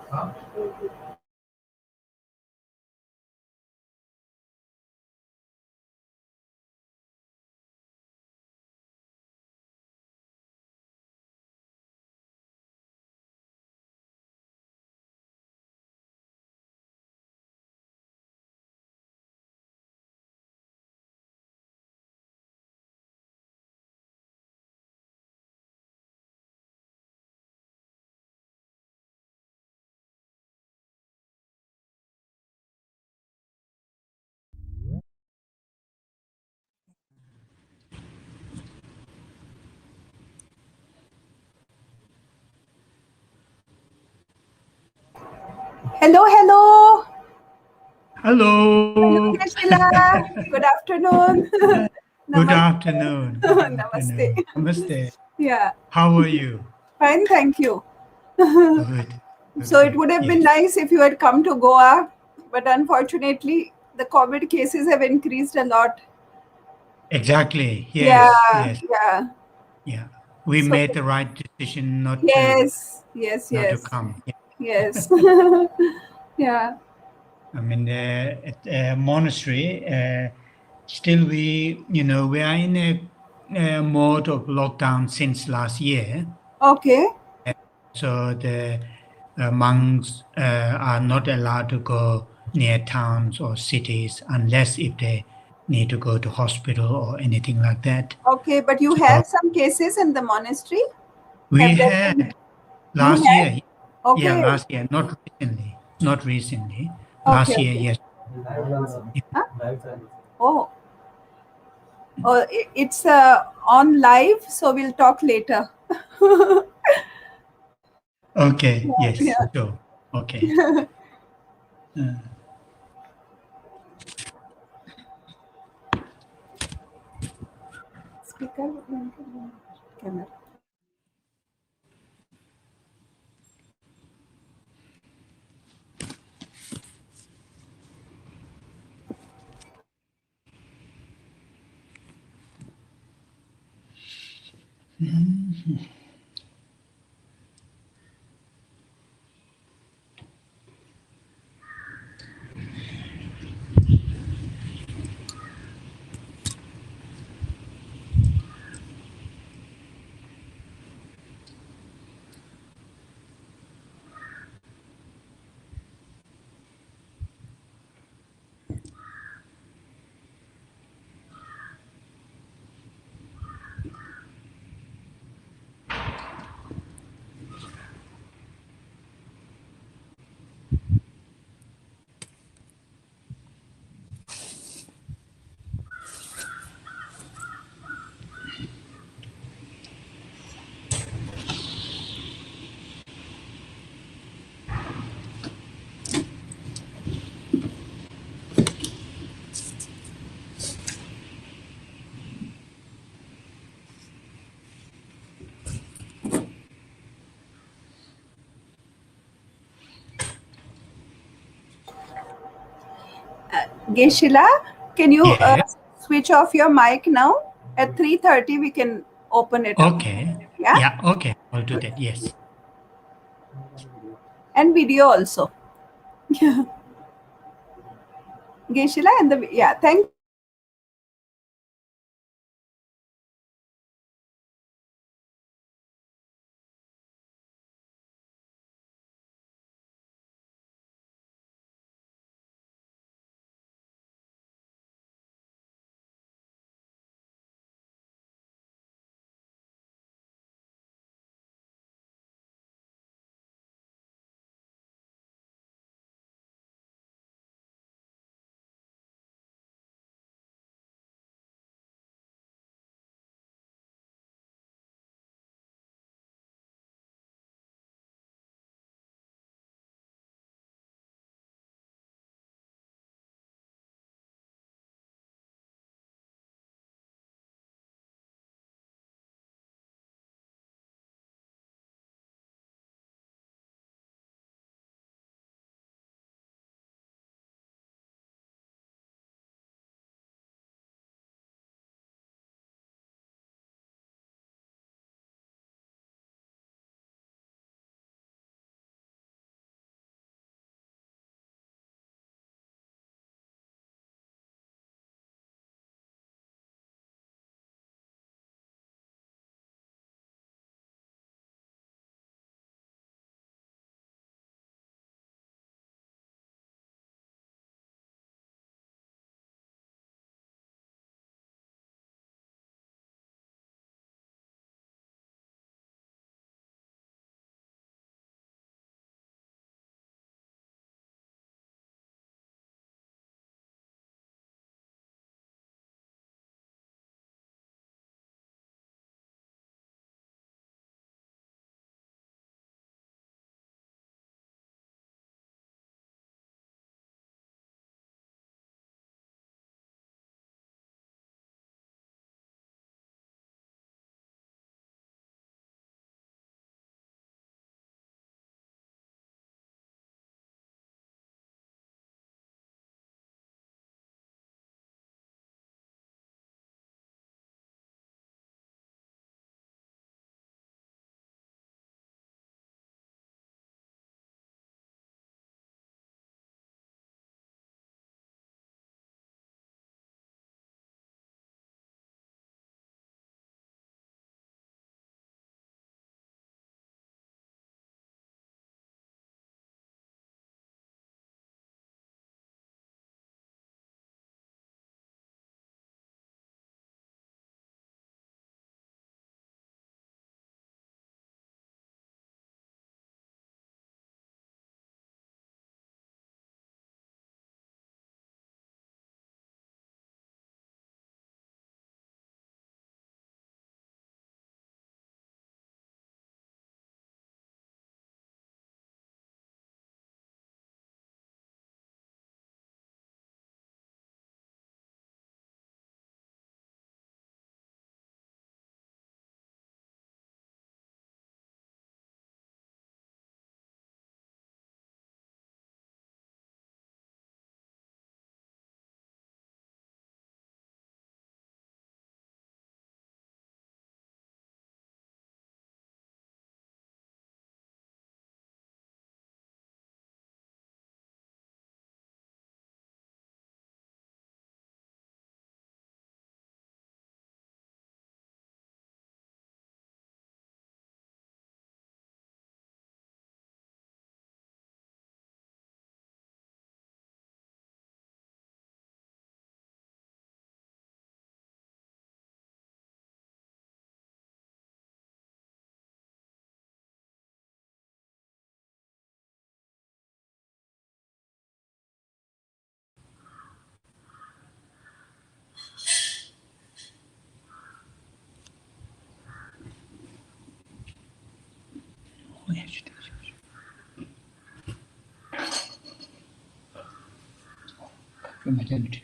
Hello, hello. Hello. Hello, Keshila. Good afternoon. Good afternoon. Namaste. Namaste. Yeah. How are you? Fine, thank you. Good. So it would have been nice if you had come to Goa, but unfortunately, the COVID cases have increased a lot. Exactly. Yeah, Yes. Yes. yeah. Yeah. We So made the right decision not to yes, come. yes. Yeah. I mean, at monastery, still we are in a mode of lockdown since last year. Okay. So the monks are not allowed to go near towns or cities unless if they need to go to hospital or anything like that. Okay, but you So had some cases in the monastery? we Have there been? had You last had? year, Okay. last year, not recently, last Okay, year, okay. yes. Huh? Oh, it's on live, so we'll talk later. Okay, yes, Yeah. sure. Okay. Speaker, camera. Geshila, can you Yes. switch off your mic now? At 3:30, we can open it up. Okay. Yeah? Yeah, okay. I'll do Good. that. Yes. And video also. Geshila and the, yeah, thank maternity.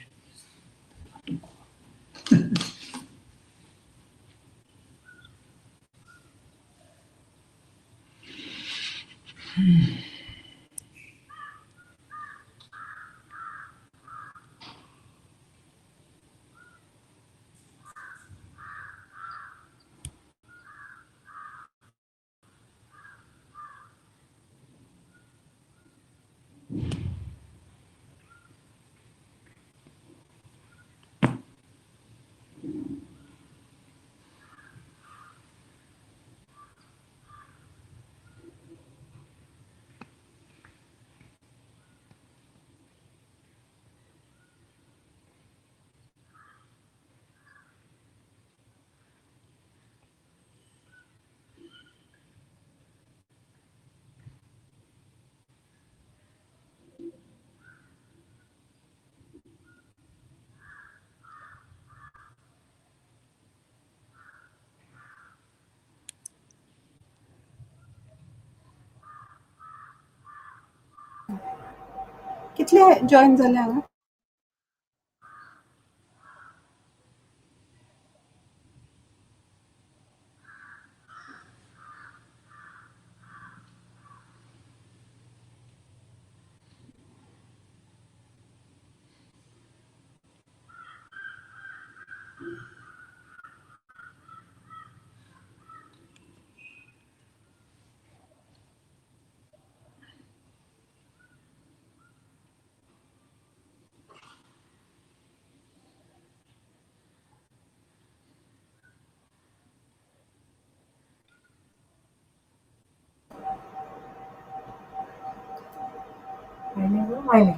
कितले join झाले हांगा?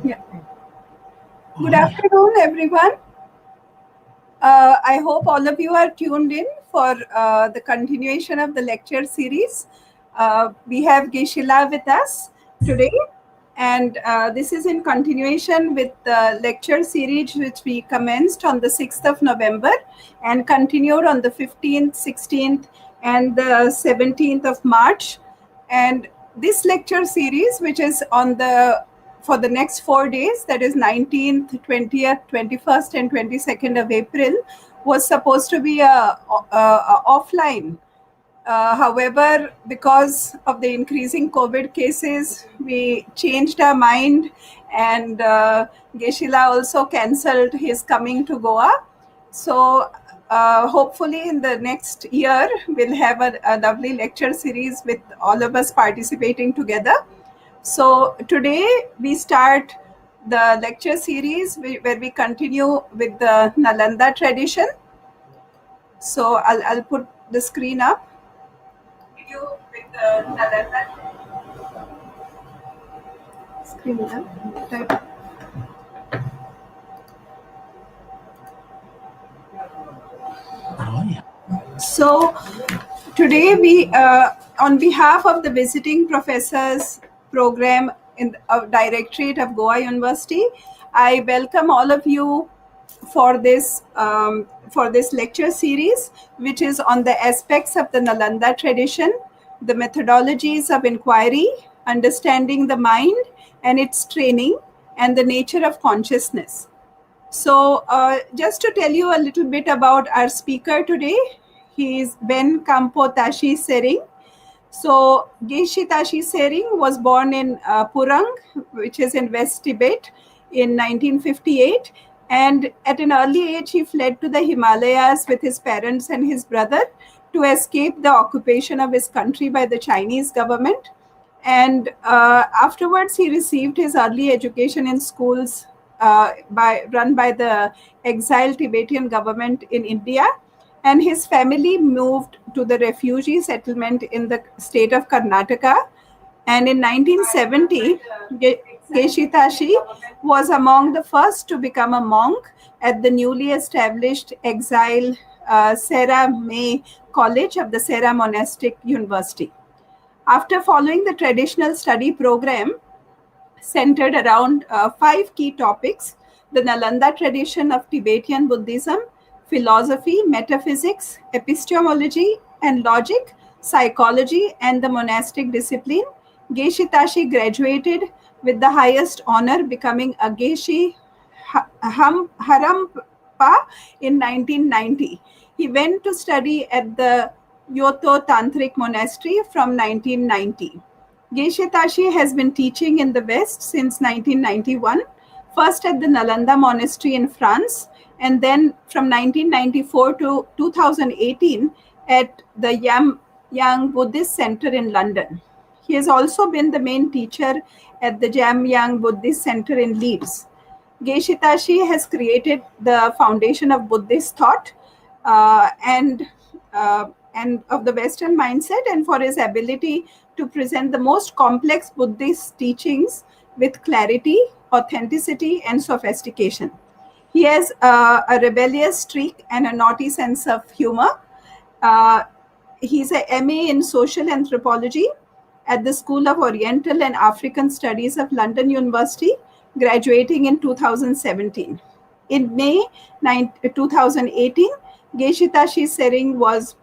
Yeah. Good afternoon, everyone. I hope all of you are tuned in for the continuation of the lecture series. We have Geshila with us today, and this is in continuation with the lecture series which we commenced on the 6th of November and continued on the 15th, 16th, and the 17th of March. And this lecture series, which is on the for the next 4 days, that is 19th, 20th, 21st, and 22nd of April, was supposed to be a offline. However, because of the increasing COVID cases, we changed our mind, and Geshila also cancelled his coming to Goa. So hopefully in the next year, we'll have a lovely lecture series with all of us participating together. So today we start the lecture series where we continue with the Nalanda tradition. So I'll put the screen up. Video with the Nalanda screen up. Oh, yeah. So today we, on behalf of the visiting professors program in the Directorate of Goa University, I welcome all of you for this lecture series, which is on the aspects of the Nalanda tradition, the methodologies of inquiry, understanding the mind and its training, and the nature of consciousness. So just to tell you a little bit about our speaker today, he is Ben Khampo Tashi Tsering. So Geshe Tashi Tsering was born in Purang, which is in West Tibet, in 1958. And at an early age, he fled to the Himalayas with his parents and his brother to escape the occupation of his country by the Chinese government. And afterwards, he received his early education in schools run by the exiled Tibetan government in India. And his family moved to the refugee settlement in the state of Karnataka. And in 1970, Geshe Tashi was among the first to become a monk at the newly established exile Sera May College of the Sera Monastic University. After following the traditional study program centered around 5 key topics: the Nalanda tradition of Tibetan Buddhism, philosophy, metaphysics, epistemology and logic, psychology, and the monastic discipline, Geshe Tashi graduated with the highest honor, becoming a Geshe Harampa in 1990. He went to study at the Kyoto Tantric Monastery from 1990. Geshe Tashi has been teaching in the West since 1991, first at the Nalanda Monastery in France, and then from 1994 to 2018 at the Yang Buddhist Center in London. He has also been the main teacher at the Jamyang Buddhist Center in Leeds. Geshe Tashi has created the foundation of Buddhist thought uh, and and of the Western mindset, and for his ability to present the most complex Buddhist teachings with clarity, authenticity, and sophistication. He has a rebellious streak and a naughty sense of humor. Uh, he's a MA in social anthropology at the School of Oriental and African Studies of London University, graduating in 2017. In May 2018, Geshe Tashi Tsering was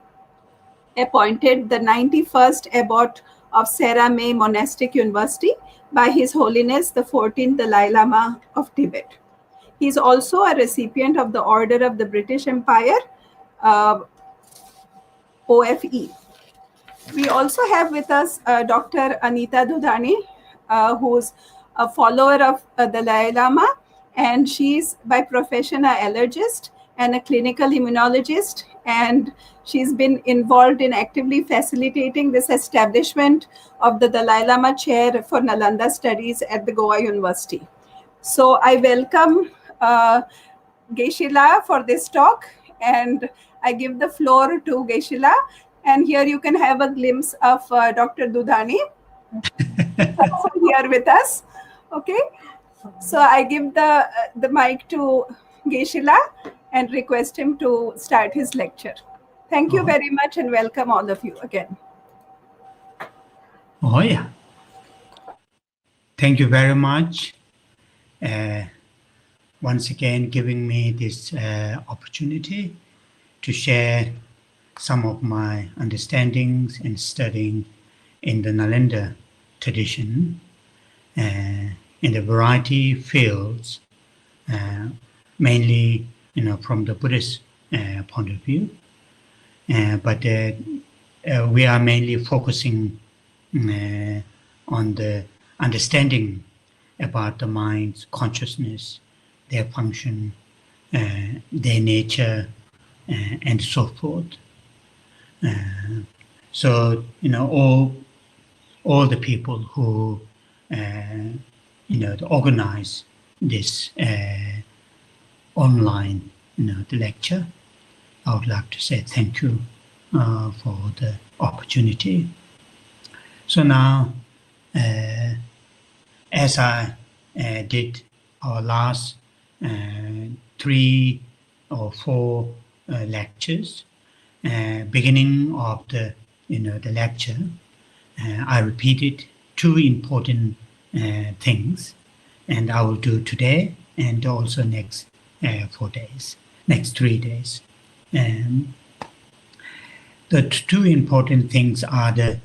appointed the 91st abbot of Sera May Monastic University by His Holiness the 14th Dalai Lama of Tibet. He is also a recipient of the Order of the British Empire, OFE. We also have with us Dr. Anita Dudhani, who's a follower of Dalai Lama, and she's by profession an allergist and a clinical immunologist, and she's been involved in actively facilitating this establishment of the Dalai Lama Chair for Nalanda Studies at the Goa University. So I welcome Geishila for this talk, and I give the floor to Geishila. And here you can have a glimpse of Dr. Dudhani here with us. Okay, so I give the mic to Geishila and request him to start his lecture. Thank you very much and welcome all of you again. Oh, yeah. Thank you very much. Once again, giving me this opportunity to share some of my understandings and studying in the Nalanda tradition in a variety of fields, mainly from the Buddhist point of view. But we are mainly focusing on the understanding about the mind's consciousness, their function, their nature, and so forth. So all the people who organize this online the lecture, I would like to say thank you for the opportunity. So now, as I did our last 3 or 4 lectures, beginning of the the lecture, I repeated 2 important things, and I will do today and also next 4 days, next 3 days. The 2 important things are the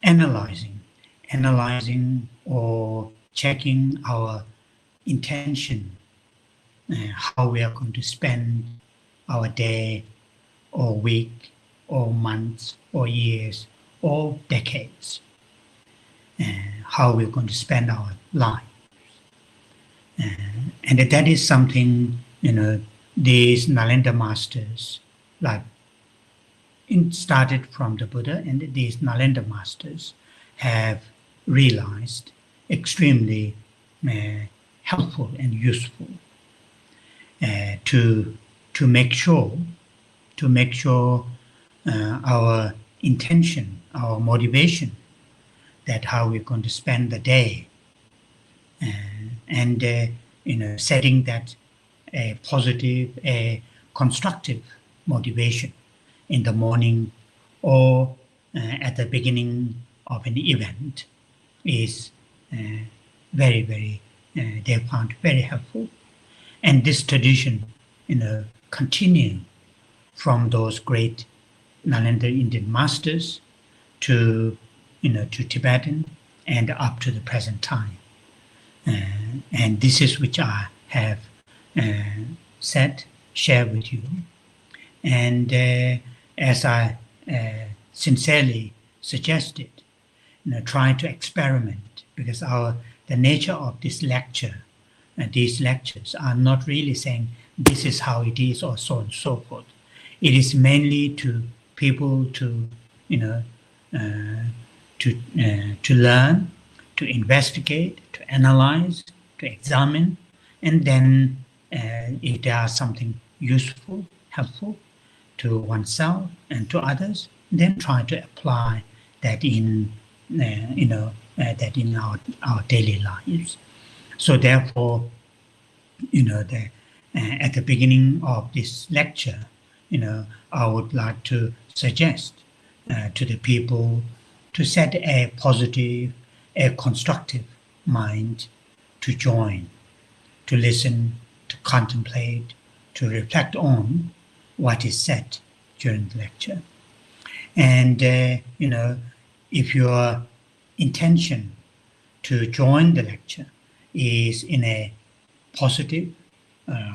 analyzing or checking our intention, how we are going to spend our day or week or months or years or decades, how we're going to spend our life. And that is something, these Nalanda masters, like it started from the Buddha, and these Nalanda masters have realized extremely helpful and useful to make sure our intention, our motivation, that how we're going to spend the day, and setting that a positive, a constructive motivation in the morning or at the beginning of an event is very, very, they found very helpful. And this tradition, continuing from those great Nalanda Indian masters to, to Tibetan and up to the present time. And this is which I have shared with you. And as I sincerely suggested, try to experiment, because the nature of this lecture and these lectures are not really saying this is how it is or so on and so forth. It is mainly to people to learn, to investigate, to analyze, to examine, and then if there is something useful, helpful to oneself and to others, then try to apply that in our daily lives. So therefore, at the beginning of this lecture, I would like to suggest to the people to set a positive, a constructive mind to join, to listen, to contemplate, to reflect on what is said during the lecture. And, if your intention to join the lecture is in a positive,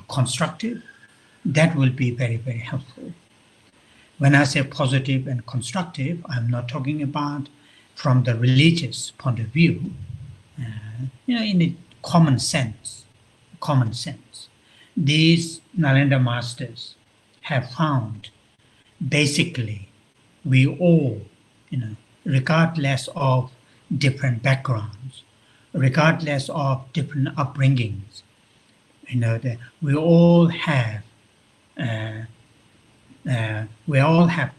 constructive, that will be very, very helpful. When I say positive and constructive, I'm not talking about from the religious point of view, in a common sense. These Nalanda masters have found basically we all, regardless of different backgrounds, regardless of different upbringings, that we all have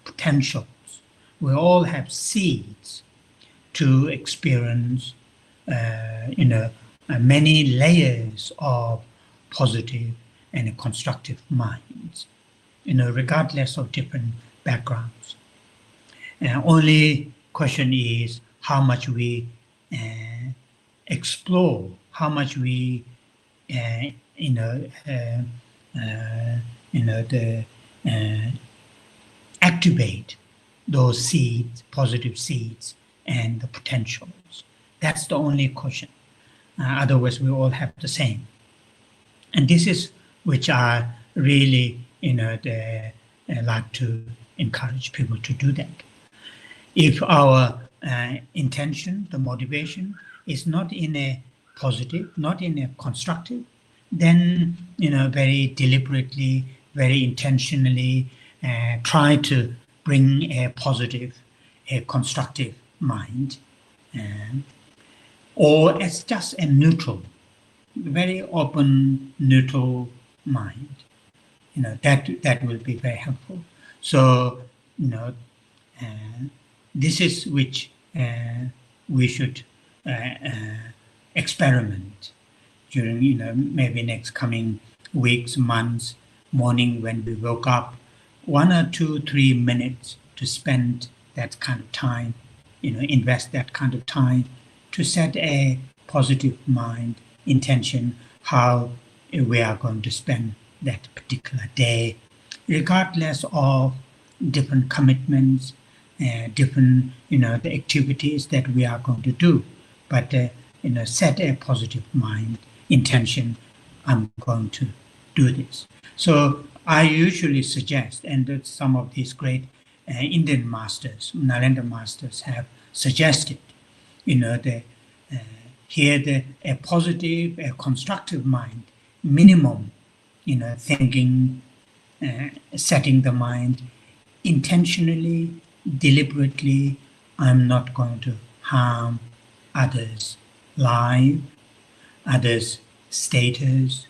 potentials, we all have seeds to experience, many layers of positive and constructive minds, regardless of different backgrounds. Only question is how much we explore, how much we, activate those seeds, positive seeds, and the potentials. That's the only question. Otherwise, we all have the same. And this is which I really, like to encourage people to do that. If our intention, the motivation, is not in a positive, not in a constructive, then, very deliberately, very intentionally try to bring a positive, a constructive mind, or as just a neutral, very open, neutral mind. That will be very helpful. So, this is which we should experiment during, maybe next coming weeks, months, morning when we woke up, 1 or 2, 3 minutes to spend that kind of time, invest that kind of time to set a positive mind intention how we are going to spend that particular day, regardless of different commitments, different, the activities that we are going to do. But, set a positive mind intention, I'm going to do this. So I usually suggest, and that some of these great Indian masters, Nalanda masters have suggested, a positive, a constructive mind, minimum, thinking, setting the mind intentionally, deliberately, I'm not going to harm others' life, others' status,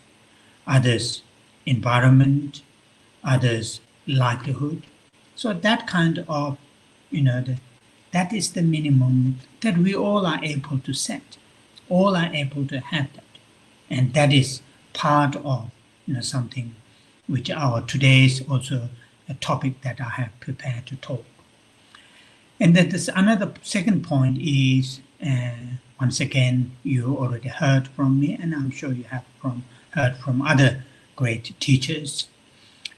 others' environment, others' livelihood. So that kind of, that is the minimum that we all are able to set. All are able to have that. And that is part of, something which our today's also a topic that I have prepared to talk. And then this another second point is, once again, you already heard from me, and I'm sure you have heard from other great teachers.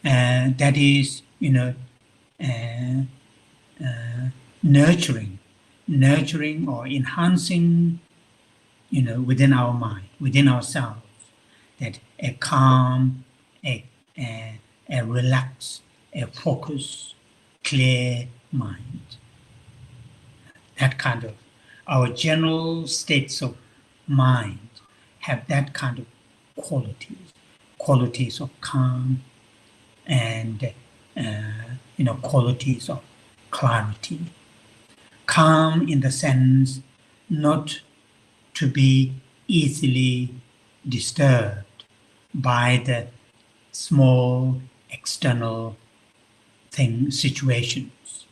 That is, nurturing nurturing or enhancing, within our mind, within ourselves, that a calm, a relaxed, a focused, clear mind. That kind of, our general states of mind have that kind of qualities of calm and, qualities of clarity. Calm in the sense not to be easily disturbed by the small external situations.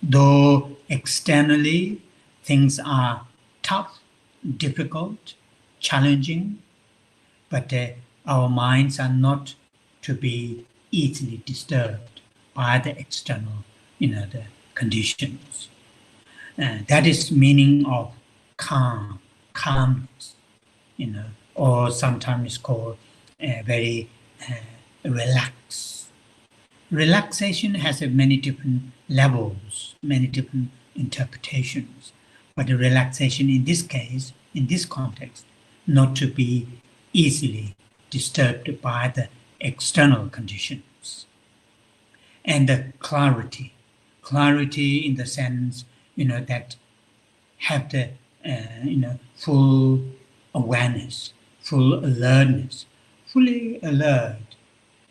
Though externally things are tough, difficult, challenging, but our minds are not to be easily disturbed by the external, the conditions. That is meaning of calmness, or sometimes called very relaxed. Relaxation has many different levels, many different interpretations, but the relaxation in this case, in this context, not to be easily disturbed by the external conditions. And the clarity in the sense, that have the, full awareness, full alertness, fully alert,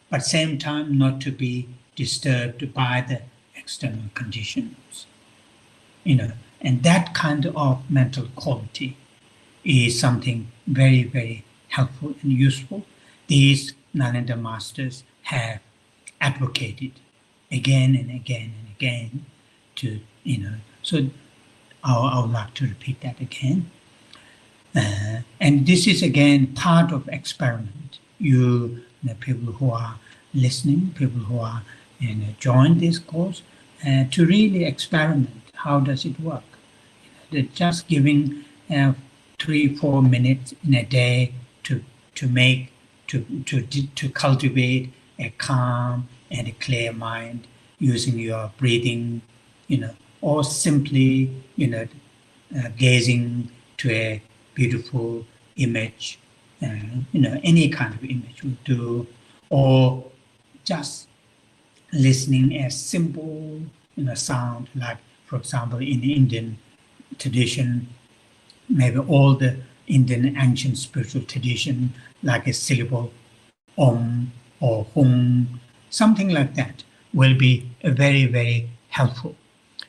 but same time not to be disturbed by the external conditions. And that kind of mental quality is something very, very helpful and useful. These Nalanda masters have advocated again and again and again to, so I would like to repeat that again. And this is again part of experiment. People who are listening, people who are join this course, to really experiment. How does it work? Just giving 3-4 minutes in a day to cultivate a calm and a clear mind using your breathing, or simply gazing to a beautiful image, any kind of image will do, or just listening a simple sound, like for example in the Indian tradition, maybe all the Indian ancient spiritual tradition, like a syllable om or hum, something like that will be very, very helpful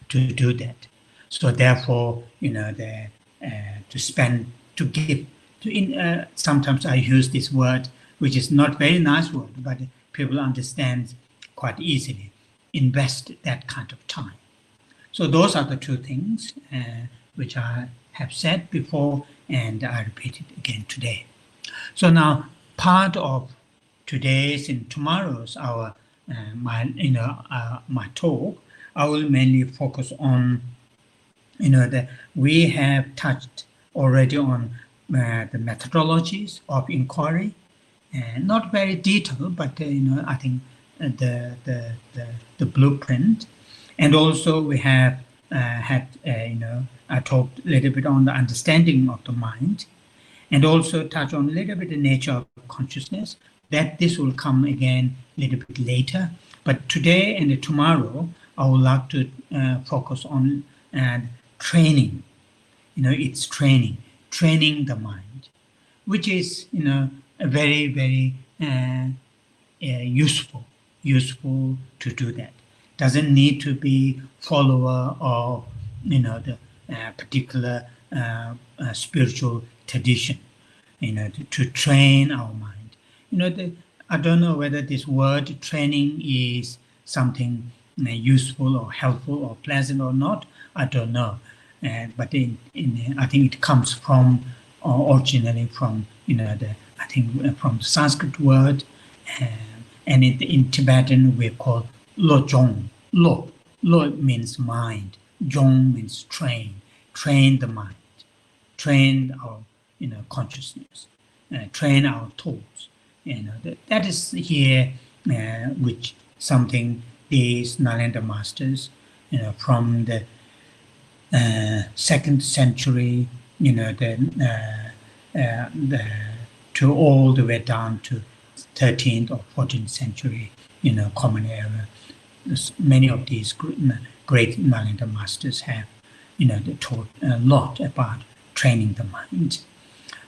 to do that. So therefore, sometimes I use this word, which is not very nice word, but people understand quite easily. Invest that kind of time. So those are the two things which I have said before, and I repeat it again today. So now, part of today's and tomorrow's my talk, I will mainly focus on that we have touched already on the methodologies of inquiry, not very detailed, but I think the blueprint, and also we have had I talked a little bit on the understanding of the mind, and also touch on a little bit the nature of consciousness. That this will come again a little bit later, but today and tomorrow I would like to focus on training. It's training the mind, which is a very, very useful to do that. Doesn't need to be follower of the particular spiritual tradition, to train our mind. I don't know whether this word training is something useful or helpful or pleasant or not. I don't know, but I think it comes from originally from from the Sanskrit word, and in Tibetan we call lo jong. Lo means mind. Jong means train the mind, train our consciousness, train our thoughts. That is here which something these Nalanda masters from the 2nd century, to all the way down to 13th or 14th century, Common Era. Many of these great Nalanda masters have, they taught a lot about training the mind.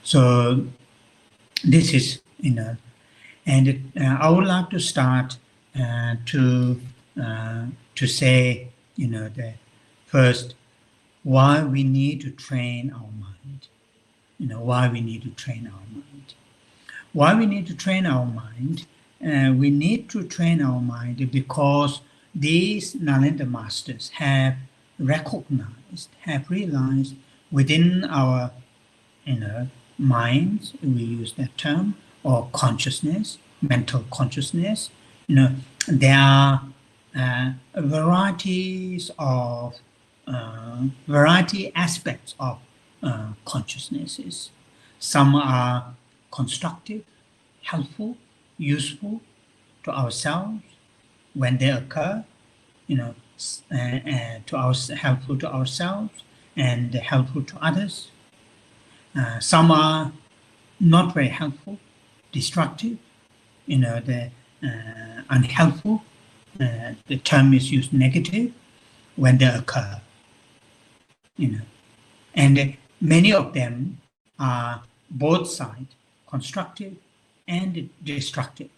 So this is, and I would like to start to say, the first, why we need to train our mind. Why we need to train our mind. Why we need to train our mind? We need to train our mind because these Nalanda masters have recognized, have realized within our minds, we use that term, or consciousness, mental consciousness, there are varieties of variety aspects of consciousnesses. Some are constructive, helpful, useful to ourselves when they occur, helpful to ourselves and helpful to others. Some are not very helpful, destructive, unhelpful. The term is used negative when they occur, and many of them are both sides, constructive and destructive.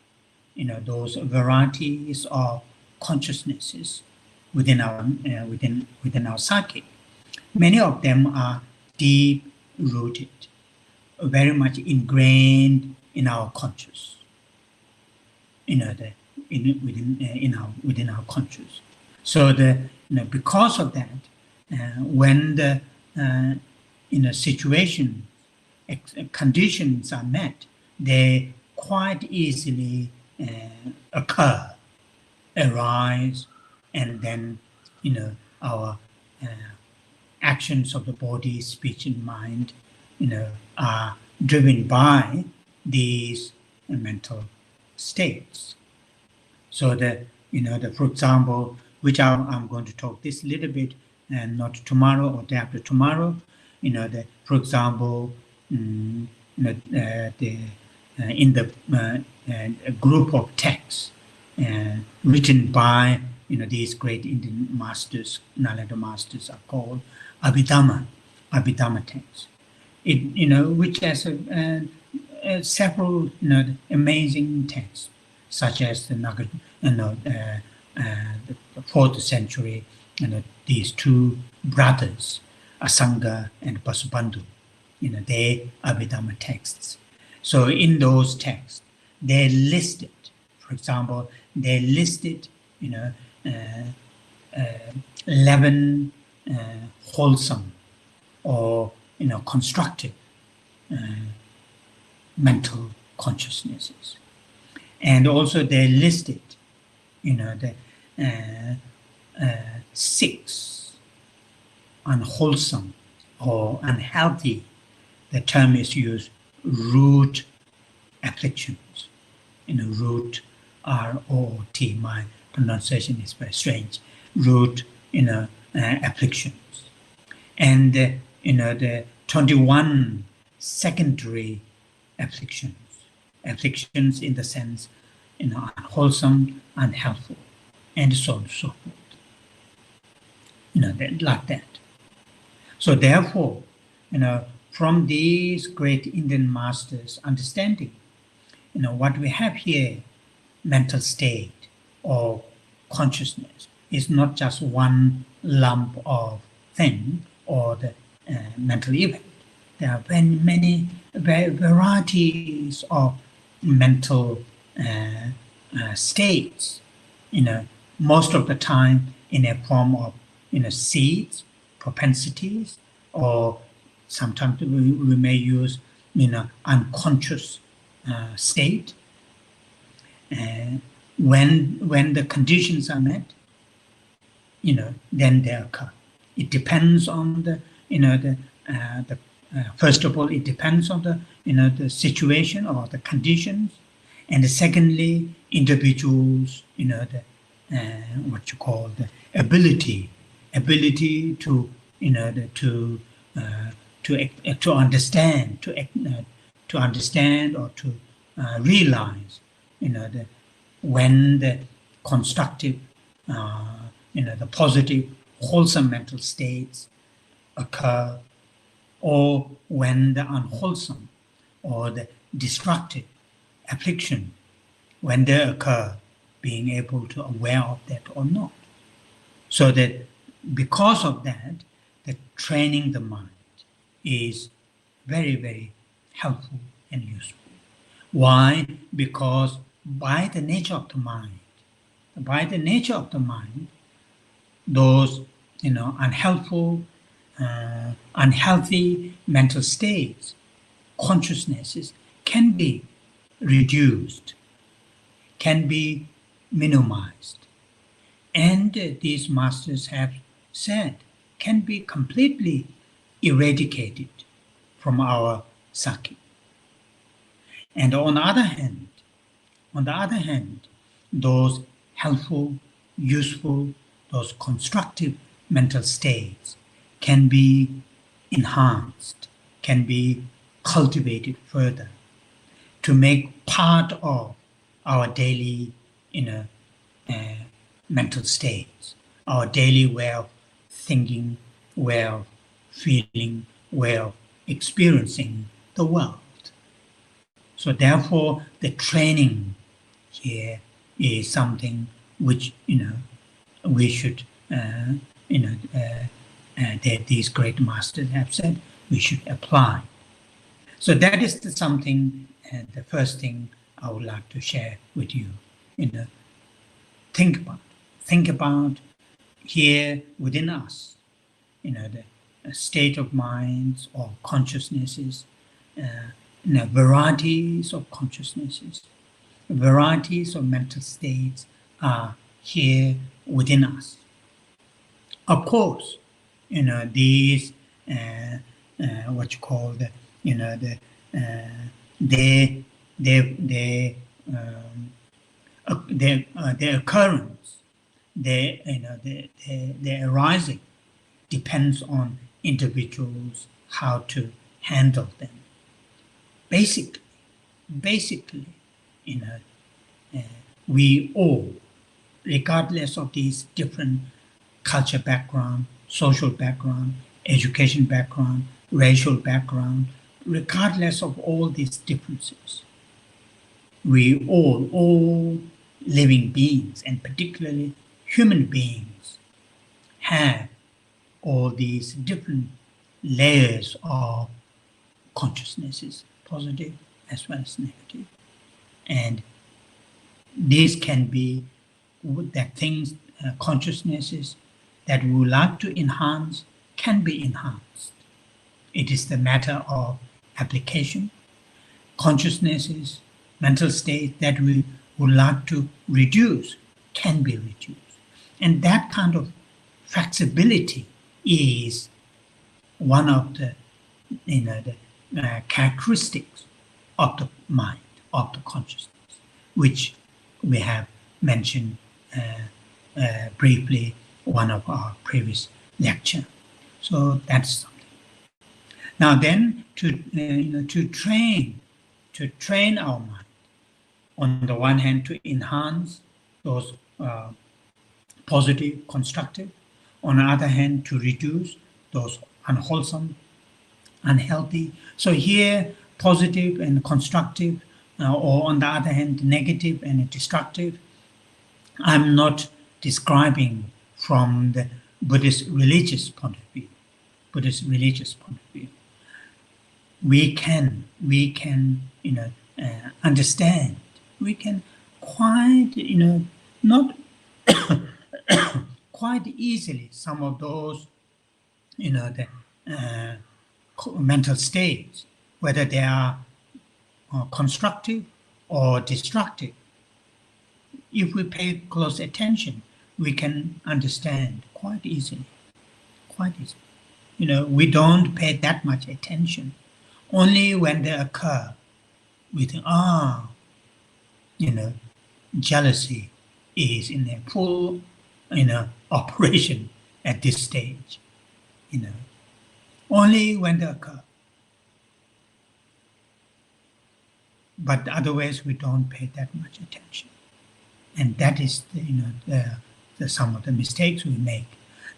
Those varieties of consciousnesses within our within our psyche. Many of them are deep rooted, very much ingrained in our conscious. Within our conscious. So because of that, when the situation conditions are met, they quite easily occur, arise, and then our actions of the body, speech, and mind, are driven by these mental states. So for example, which I'm going to talk this little bit, and not tomorrow or day after tomorrow, for example, in the group of texts written by these great Indian masters, Nalanda masters, are called Abhidhamma texts. Which has several amazing texts, such as the 4th century, these two brothers, Asanga and Vasubandhu, they Abhidhamma texts. So in those texts, they listed, for example, they listed 11 wholesome or constructive mental consciousnesses, and also they listed the 6 unwholesome or unhealthy, the term is used, root afflictions. Root, R-O-T, my pronunciation is very strange, root afflictions, and the 21 secondary afflictions in the sense unwholesome, unhelpful, and so on and so forth, like that. So therefore, from these great Indian masters' understanding, what we have here, mental state or consciousness, is not just one lump of thing or the mental event. There are very many varieties of mental states, most of the time in a form of seeds, propensities, or sometimes we may use unconscious state. When the conditions are met, then they occur. It depends on the first of all, it depends on the situation or the conditions, and secondly, individuals, what you call the ability to in order to understand, to understand or to realize, when the constructive, the positive, wholesome mental states occur, or when the unwholesome or the destructive affliction, when they occur, being able to aware of that or not. So that because of that, the training the mind is very, very helpful and useful. Why? Because by the nature of the mind, those unhelpful, unhealthy mental states, consciousnesses can be reduced, can be minimized, and these masters have said can be completely eradicated from our psyche. And on the other hand, those helpful, useful, those constructive mental states can be enhanced, can be cultivated further to make part of our daily mental states, our daily way of thinking, way of feeling, way of experiencing the world. So therefore, the training here is something which we should that these great masters have said we should apply. So that is something, the first thing I would like to share with you. Think about here within us, the state of minds or consciousnesses, varieties of consciousnesses, varieties of mental states are here within us. Of course, these what you call their occurrence, their arising depends on individuals how to handle them. Basically, we all, regardless of these different culture background, social background, education background, racial background, regardless of all these differences, we all living beings, and particularly human beings, have all these different layers of consciousnesses, positive as well as negative. And these can be that things, consciousnesses that we would like to enhance can be enhanced. It is the matter of application. Consciousnesses, mental state that we would like to reduce can be reduced. And that kind of flexibility is one of the characteristics of the mind, of the consciousness, which we have mentioned briefly one of our previous lecture. So that's something. Now then, to train our mind, on the one hand, to enhance those positive, constructive, on the other hand, to reduce those unwholesome, unhealthy. So here, positive and constructive, or on the other hand, negative and destructive. I'm not describing from the Buddhist religious point of view. We can understand. We can quite not quite easily some of those the mental states, whether they are constructive or destructive. If we pay close attention, we can understand quite easily. We don't pay that much attention. Only when they occur, we think, jealousy is in a full, operation at this stage. only when they occur. But otherwise, we don't pay that much attention. And that is, the some of the mistakes we make.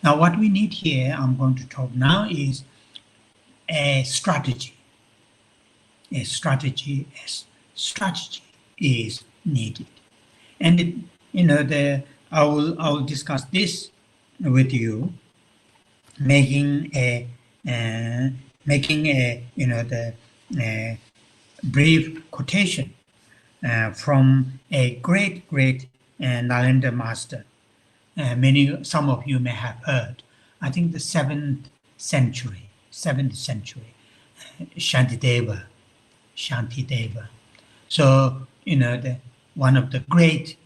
Now, what we need here, I'm going to talk now, is a strategy. A strategy is needed. And I will discuss this with you, making a brief quotation from a great Nalanda master. Some of you may have heard. I think the 7th century, Shantideva. So one of the great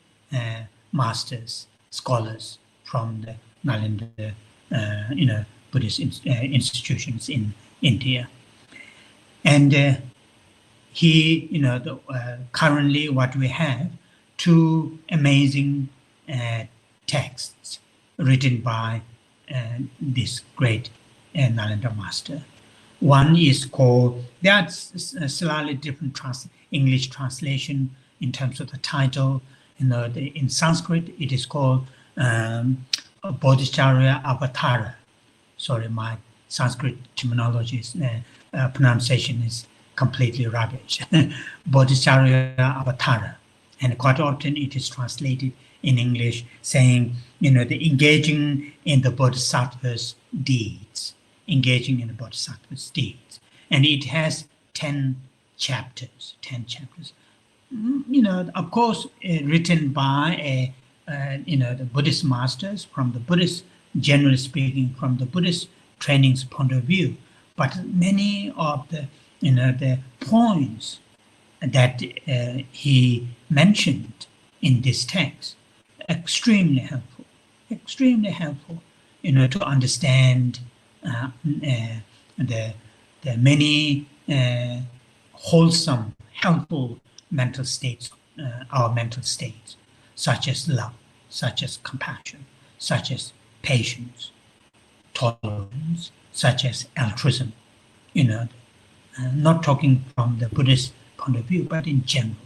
masters, scholars from the Nalanda, Buddhist institutions in India, and he, currently what we have, 2 amazing texts written by this great Nalanda master. One is called, that's slightly different English translation in terms of the title. In Sanskrit, it is called Bodhicharya Avatara. Sorry, my Sanskrit terminology pronunciation is completely rubbish. Bodhicharya Avatara. And quite often it is translated in English saying, the engaging in the Bodhisattva's deeds. Engaging in the Bodhisattva's deeds. And it has 10 chapters. Of course, written by the Buddhist masters, from the Buddhist, generally speaking, from the Buddhist training's point of view. But many of the points that he mentioned in this text, extremely helpful, to understand the many wholesome, helpful mental states, our mental states, such as love, such as compassion, such as patience, tolerance, such as altruism. Not talking from the Buddhist point of view, but in general.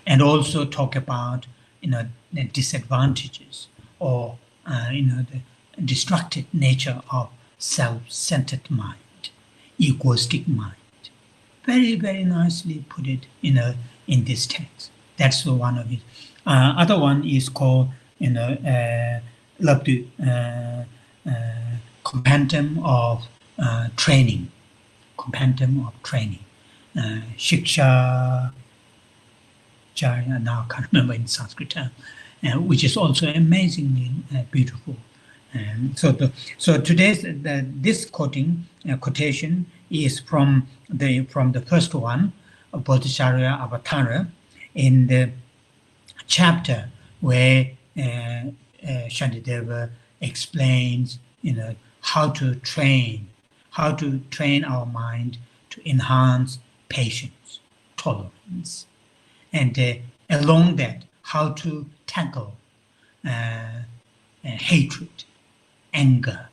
And also talk about the disadvantages or the destructive nature of self-centered mind, egoistic mind. Very, very nicely put it in this text. That's one of it. Other one is called Compendium of Training. Shiksha Jaya, now I can't remember in Sanskrit term, which is also amazingly beautiful. So today's this quotation is from the first one, Bodhicharya Avatara, in the chapter where Shantideva explains, how to train our mind to enhance patience, tolerance, and along that, how to tackle hatred, anger.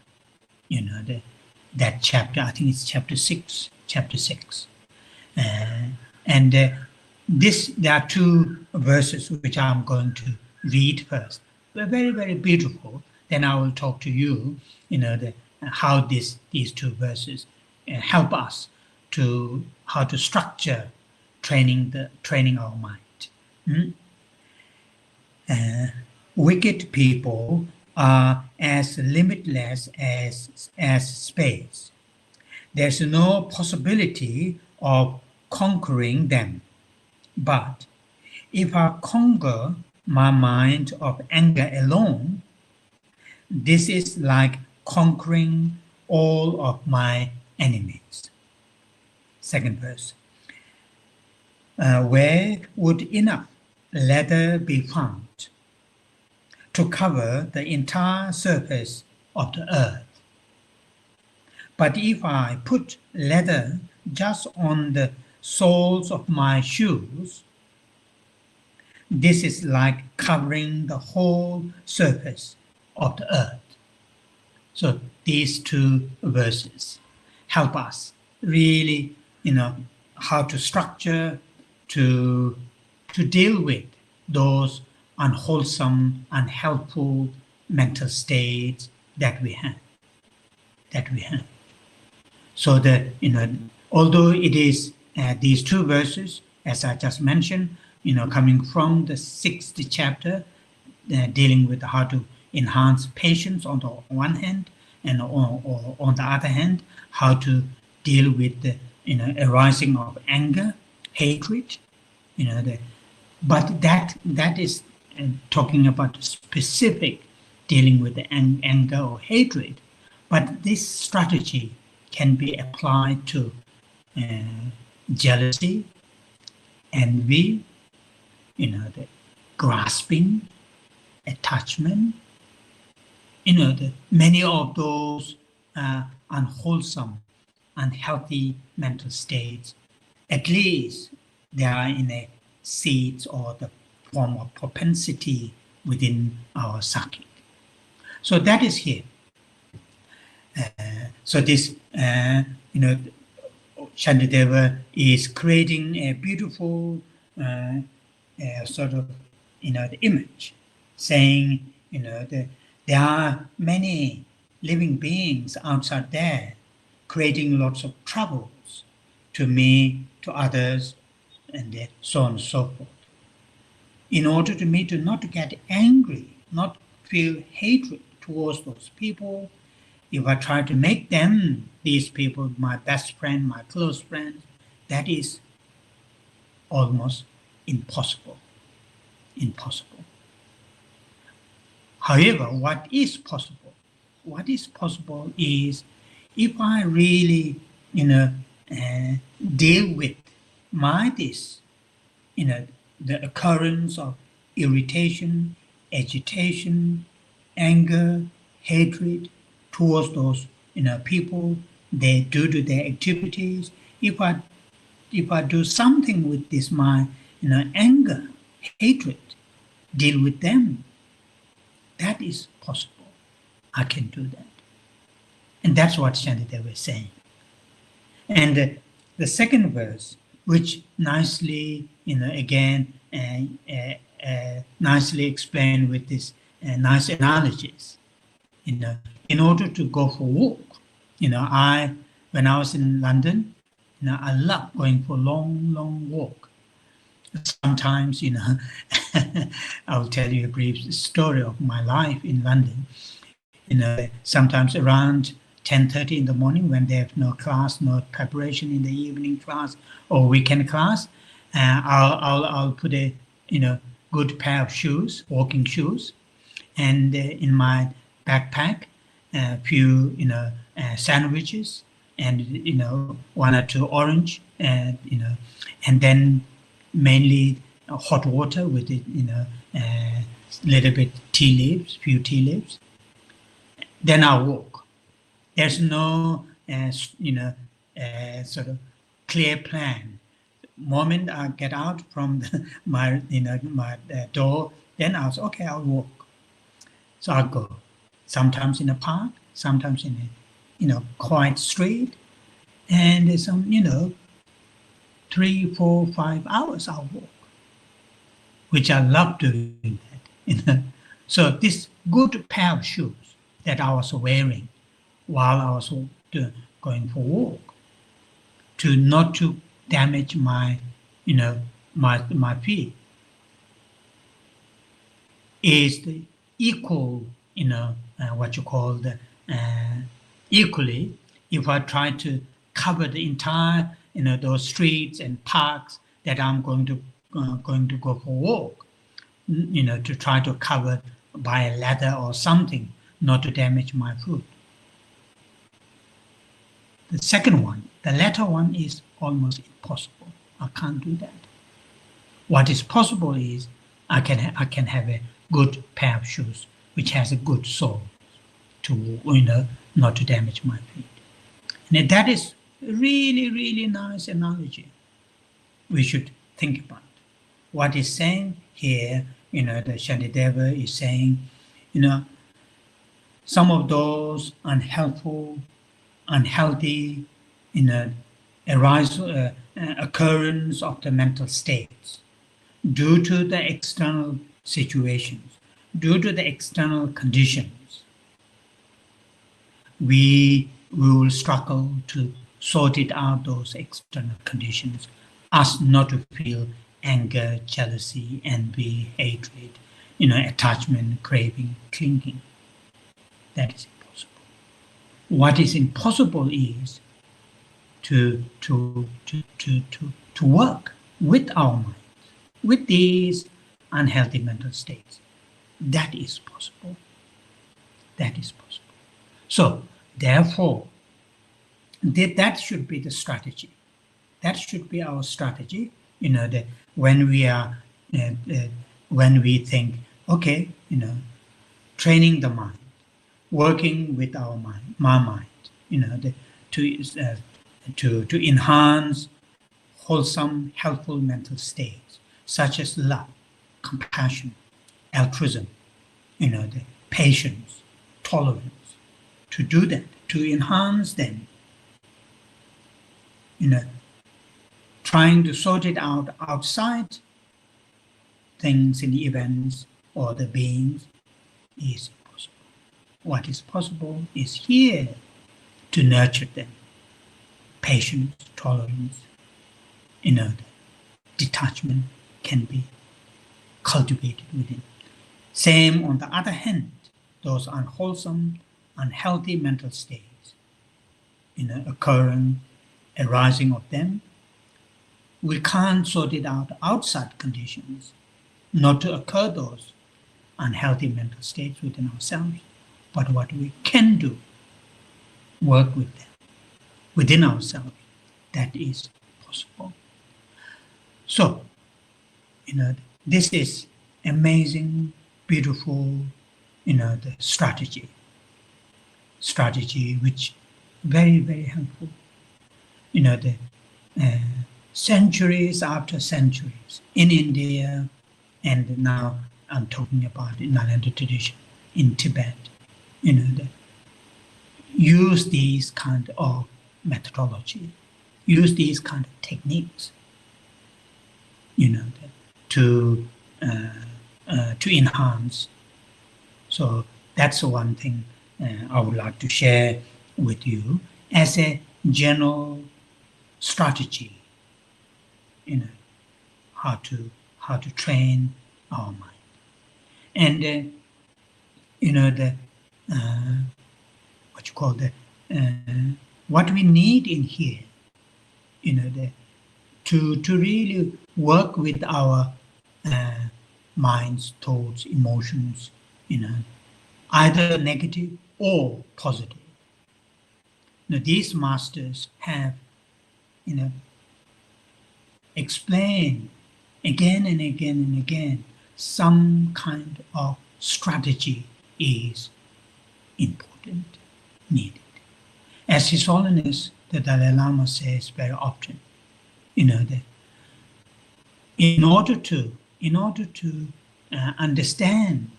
That chapter, I think it's chapter 6. And there are 2 verses which I'm going to read first. They're very, very beautiful. Then I will talk to you, how these 2 verses help us to how to structure training our mind. Wicked people are as limitless as space. There's no possibility of conquering them. But if I conquer my mind of anger alone, this is like conquering all of my enemies. Second verse. Where would enough leather be found to cover the entire surface of the earth? But if I put leather just on the soles of my shoes, this is like covering the whole surface of the earth. So these two verses help us really, how to structure, to deal with those unwholesome, unhelpful mental states that we have. So that, although it is these two verses, as I just mentioned, coming from the 6th chapter, dealing with how to enhance patience on the one hand, and or on the other hand, how to deal with the arising of anger, hatred, but that is talking about specific dealing with the anger or hatred. But this strategy can be applied to jealousy, envy, the grasping, attachment, many of those unwholesome, unhealthy mental states. At least they are in a seeds or the form of propensity within our psyche. So that is here. So this, Shantideva is creating a beautiful sort of, the image, saying, there are many living beings outside there creating lots of troubles to me, to others, and so on and so forth. In order to me to not get angry, not feel hatred towards those people, if I try to make them, these people, my best friend, my close friend, that is almost impossible. Impossible. However, what is possible? What is possible is if I really, deal with this, the occurrence of irritation, agitation, anger, hatred towards those, people, they do to their activities. If I do something with this, my, anger, hatred, deal with them, that is possible. I can do that. And that's what Shantideva was saying. And the second verse, which nicely, again, nicely explained with this nice analogies. In order to go for a walk, when I was in London, I love going for long walk. Sometimes, I'll tell you a brief story of my life in London. Sometimes around 10:30 in the morning, when they have no class, no preparation in the evening class or weekend class, I'll put a good pair of shoes, walking shoes, and in my backpack, a few sandwiches, and one or two orange, and and then mainly hot water with it, little bit tea leaves, few tea leaves. Then I'll walk. There's no sort of clear plan. Moment I get out from my door, then I'll say, okay, I'll walk. So I'll go. Sometimes in a park, sometimes in a quiet street, and some 3, 4, 5 hours I'll walk, which I love doing that. So this good pair of shoes that I was wearing while I was going for a walk, to not to damage my my feet, is the equal, what you call the equally. If I try to cover the entire those streets and parks that I'm going to go for a walk, to try to cover by a ladder or something, not to damage my foot. The second one, the latter one, is almost impossible. I can't do that. What is possible is I can have a good pair of shoes which has a good sole to not to damage my feet. And that is really, really nice analogy. We should think about what is saying here. The Shantideva is saying, some of those unhelpful, unhealthy, occurrence of the mental states due to the external situations, due to the external conditions. We will struggle to sort it out, those external conditions, us not to feel anger, jealousy, envy, hatred, attachment, craving, clinging. That is impossible. What is impossible is to work with our minds, with these unhealthy mental states. That is possible. That is possible. So, therefore, that should be the strategy. That should be our strategy. That when we think, okay, training the mind, working with our mind, my mind, to enhance wholesome, helpful mental states, such as love, compassion, altruism, the patience, tolerance. To do that, to enhance them, trying to sort it out outside things and events or the beings is impossible. What is possible is here to nurture them. Patience, tolerance, the detachment can be cultivated within. Same on the other hand, those unwholesome, unhealthy mental states, occurring, arising of them, we can't sort it out outside conditions, not to occur those unhealthy mental states within ourselves, but what we can do, work with them within ourselves, that is possible. So, this is amazing, beautiful, the strategy which very, very helpful. The centuries after centuries in India, and now I'm talking about the Nalanda tradition in Tibet, use these kind of methodology, use these kind of techniques, to enhance. So that's one thing I would like to share with you as a general strategy, how to train our mind. And what you call what we need in here, to really work with our minds, thoughts, emotions, either negative or positive. Now, these masters have, explained again and again and again, some kind of strategy is important, needed. As His Holiness the Dalai Lama says very often, that in order to understand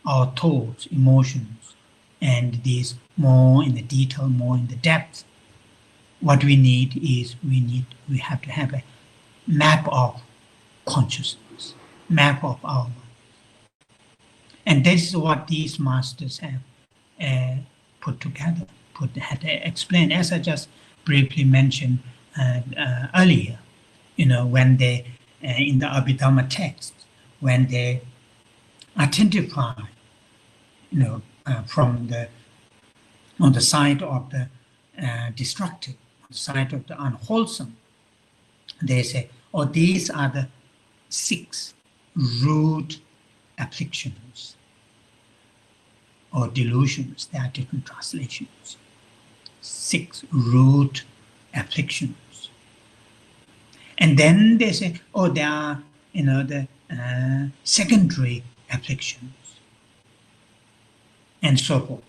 our thoughts, emotions, and these more in the detail, more in the depth, what we need is we have to have a map of consciousness, map of our mind. And this is what these masters have put together, had explained, as I just briefly mentioned earlier, when they, in the Abhidhamma text, when they identify, from on the side of the destructive, on the side of the unwholesome, they say, these are the 6 root afflictions or delusions. There are different translations. 6 root afflictions. And then they say, there are, the secondary afflictions, and so forth.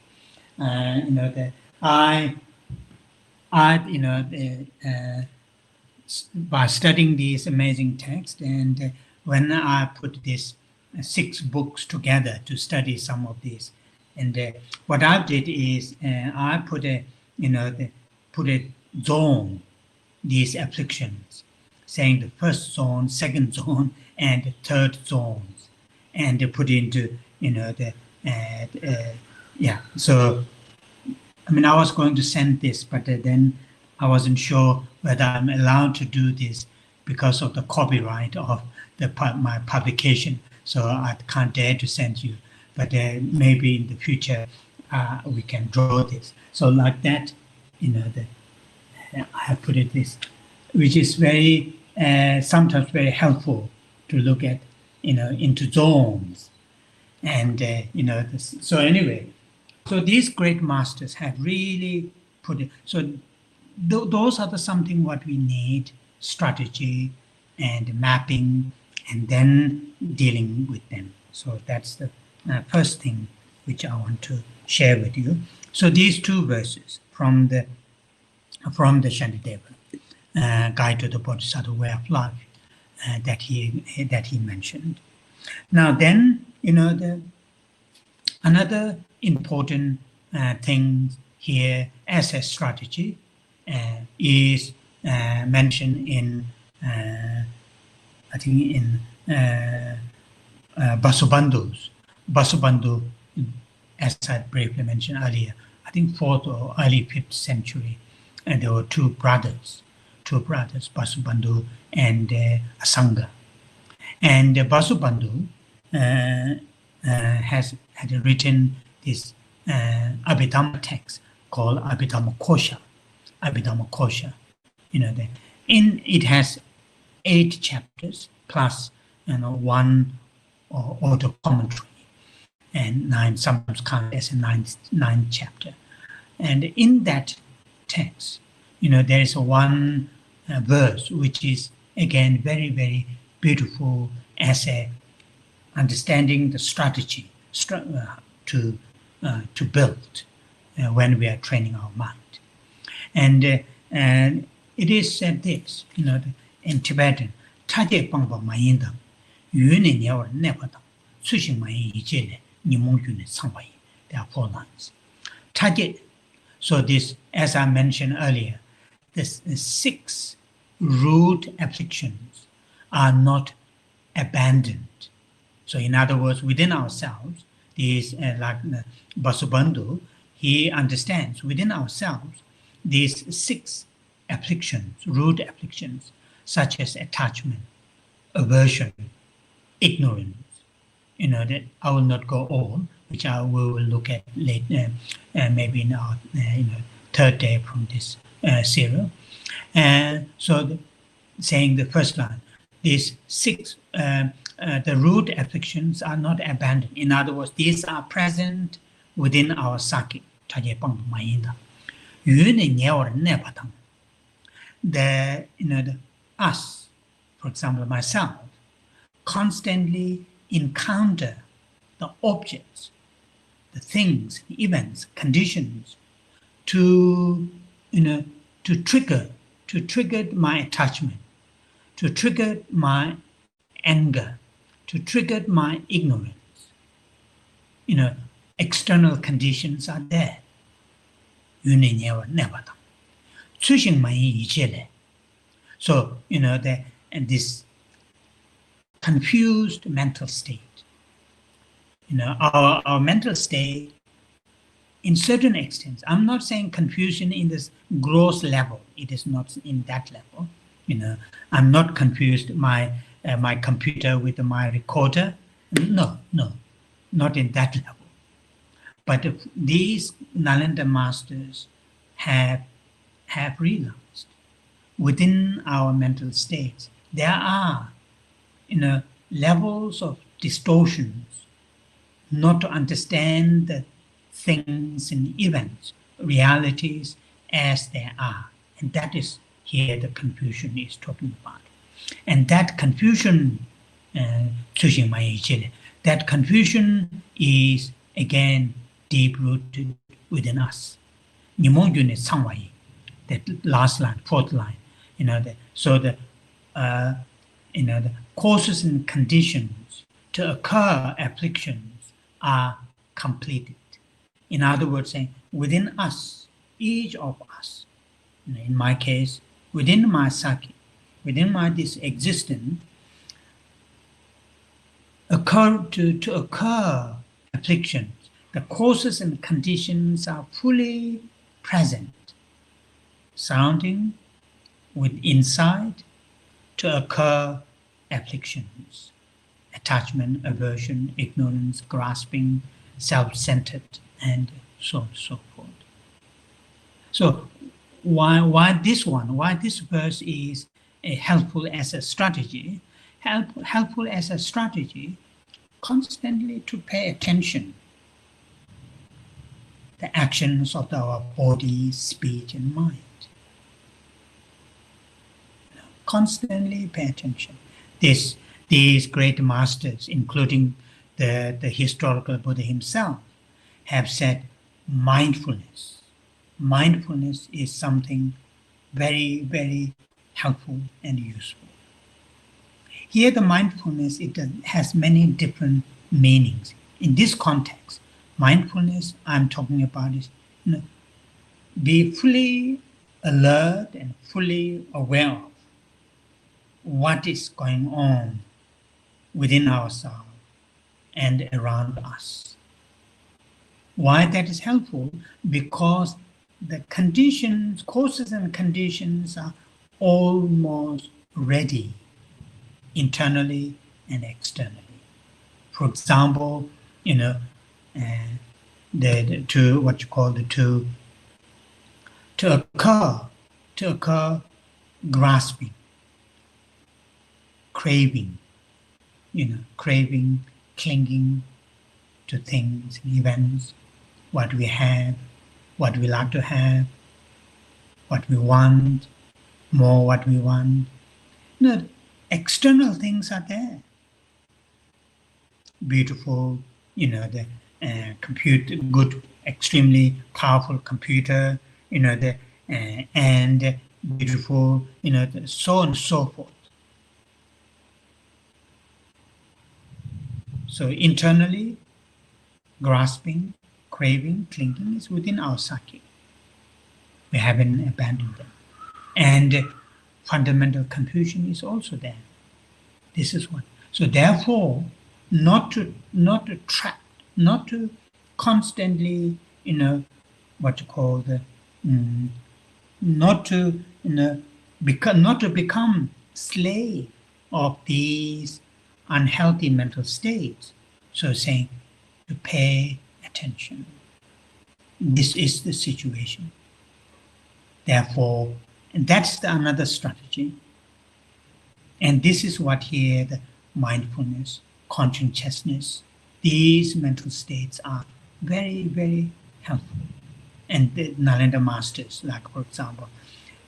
By studying these amazing texts, and when I put these 6 books together to study some of these And what I did is I put a, put a zone, these afflictions, saying the first zone, second zone, and the third zones, and put into, yeah. So, I mean, I was going to send this, but then I wasn't sure whether I'm allowed to do this because of the copyright of my publication. So I can't dare to send you, but maybe in the future we can draw this. So like that, I have put it this, which is very sometimes very helpful to look at, into zones, and so anyway, so these great masters have really put it. So those are the something what we need: strategy and mapping, and then dealing with them. So that's the first thing which I want to share with you. So these two verses from the Shantideva, Guide to the Bodhisattva Way of Life, that he mentioned. Now then, another important thing here as a strategy is mentioned in, I think in Vasubandhu, as I briefly mentioned earlier, I think 4th or early 5th century, and there were two brothers, Vasubandhu and Asanga. And Vasubandhu had written this Abhidhamma text called Abhidhamma Kosha. It has 8 chapters plus one auto commentary, and 9, sometimes counted as a ninth chapter. And in that text, there is one verse which is again very, very beautiful as a understanding the strategy to build when we are training our mind. And it is said this, in Tibetan, "Taje pangpa mayindang, yune nyawar nepatang, sushing mayin yijele, nimong yune sangwayi." There are 4 lines. Taje. So this, as I mentioned earlier, the 6 root afflictions are not abandoned. So in other words, within ourselves, these like Vasubandhu, he understands within ourselves these 6 afflictions, root afflictions, such as attachment, aversion, ignorance. That I will not go on, which I will look at later, maybe in our 3rd day from this serial. So saying the first line, these 6, the root afflictions are not abandoned. In other words, these are present within our psyche. The us, for example, myself, constantly encounter the objects, the things, the events, conditions to trigger my attachment, to trigger my anger, to trigger my ignorance. External conditions are there. So, and this confused mental state. Our mental state, in certain extents, I'm not saying confusion in this gross level. It is not in that level. I'm not confused my computer with my recorder. No, not in that level. But these Nalanda masters have realized within our mental states there are levels of distortions, not to understand the things and events, realities as they are. And that is here the confusion is talking about. And that confusion, that confusion is again deep rooted within us. That last line, 4th line, the causes and conditions to occur afflictions are completed. In other words, saying within us, each of us, in my case, within my psyche, within my this existence, to occur afflictions. The causes and conditions are fully present, surrounding with inside to occur afflictions, attachment, aversion, ignorance, grasping, self-centered, and so on and so forth. So why this verse is helpful as a strategy, helpful as a strategy, constantly to pay attention the actions of our body, speech, and mind. Constantly pay attention. These great masters, including the historical Buddha himself, have said mindfulness. Mindfulness is something very, very helpful and useful. Here the mindfulness, has many different meanings. In this context, mindfulness I'm talking about is be fully alert and fully aware of what is going on within ourselves and around us. Why that is helpful? Because the conditions, causes and conditions are almost ready, internally and externally. For example, to occur grasping, craving, clinging to things, events, what we have, what we like to have, what we want, more what we want. External things are there. Beautiful, the good, extremely powerful computer, and beautiful, so on and so forth. So internally, grasping, craving, clinging is within our psyche. We haven't abandoned them. And fundamental confusion is also there. This is what. So therefore, not to trap, not to constantly, not to become slave of these unhealthy mental states. So saying to pay attention. This is the situation. Therefore, and that's another strategy. And this is what here the mindfulness, conscientiousness, these mental states are very, very helpful. And the Nalanda masters, like for example,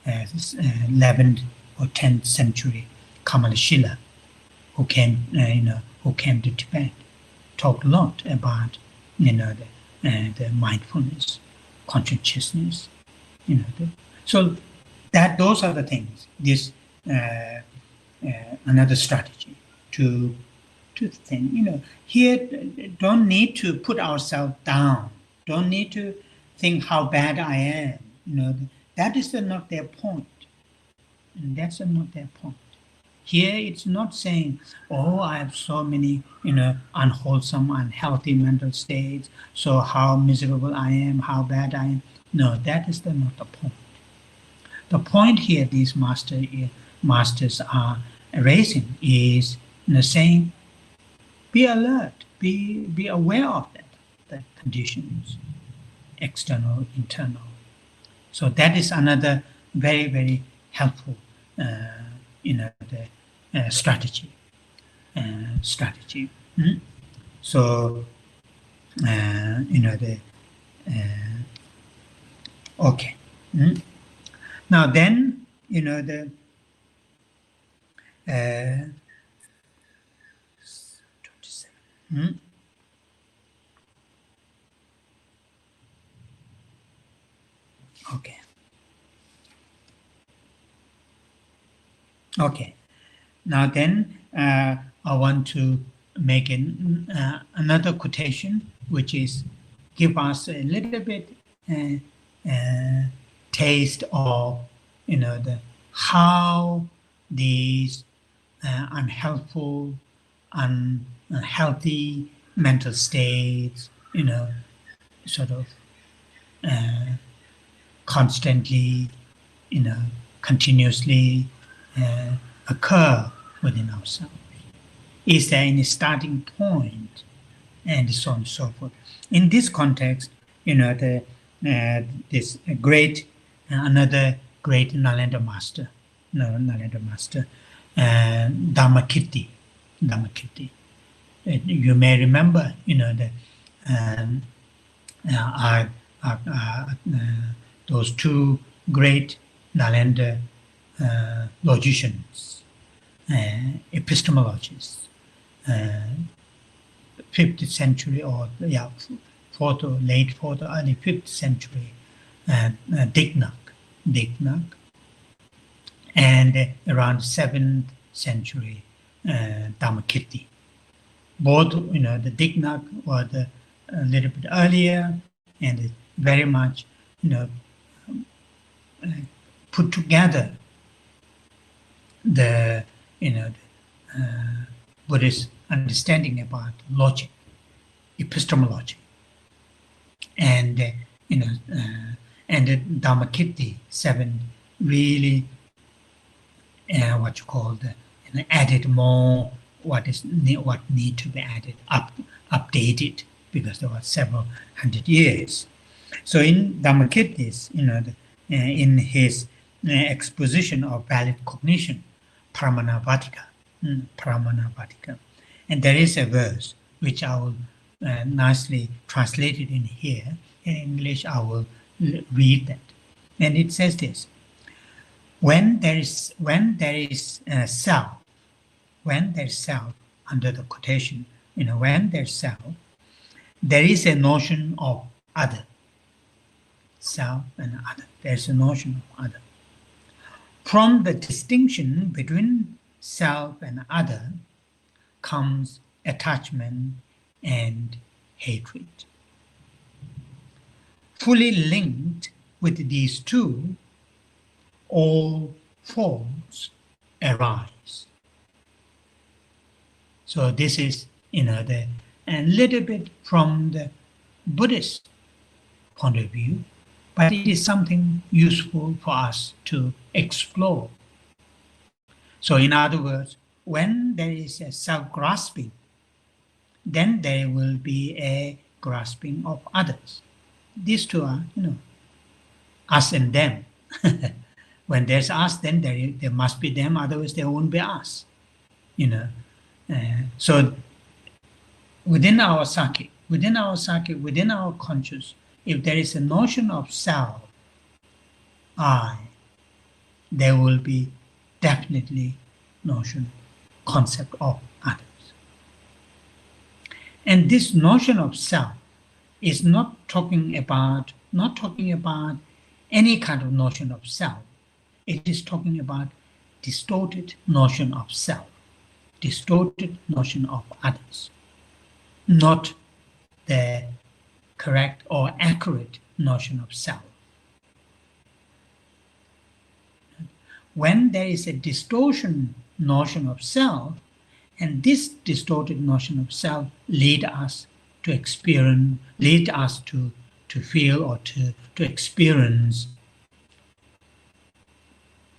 11th or 10th century Kamalashila, who came to Tibet, talked a lot about the mindfulness, conscientiousness, so that those are the things. This another strategy to think. Here don't need to put ourselves down. Don't need to think how bad I am. That is not their point. And that's not their point. Here it's not saying, oh, I have so many, unwholesome, unhealthy mental states, so how miserable I am, how bad I am. No, that is not the point. The point here these masters are raising is saying, be alert, be aware of the conditions, external, internal. So that is another very, very helpful, strategy. So, okay. Now then, the 27. Okay. Okay. Now then, I want to make another quotation, which is give us a little bit taste of, how these unhelpful, unhealthy mental states, sort of constantly, continuously occur within ourselves. Is there any starting point? And so on and so forth. In this context, this great, another great Nalanda master, Dharmakirti. You may remember, those two great Nalanda logicians, epistemologists, 5th century or late 4th, early 5th century, Dignac, and around 7th century, Dharmakirti. Both, the Dignac was a little bit earlier and very much, put together the, Buddhist understanding about logic, epistemology, and and the Dharmakirti 7 really what you call the added more what need to be added, updated, because there were several hundred years. So in Dharmakirti's, in his exposition of valid cognition, Pramanavartika, and there is a verse which I will nicely translated in here. In English, I will read that, and it says this: when there is self, under the quotation, when there's self, there is a notion of other. Self and other. There's a notion of other. From the distinction between self and other comes attachment and hatred. Fully linked with these two, all forms arise. So this is, a little bit from the Buddhist point of view, but it is something useful for us to explore. So in other words, when there is a self-grasping, then there will be a grasping of others. These two are, us and them. When there's us, then there must be them, otherwise there won't be us. So within our psyche, within our conscious, if there is a notion of self, I, there will be definitely concept of others. And this notion of self is not talking about any kind of notion of self. It is talking about distorted notion of self, distorted notion of others, not the correct or accurate notion of self. When there is a distortion notion of self, and this distorted notion of self lead us to experience, lead us to feel or to experience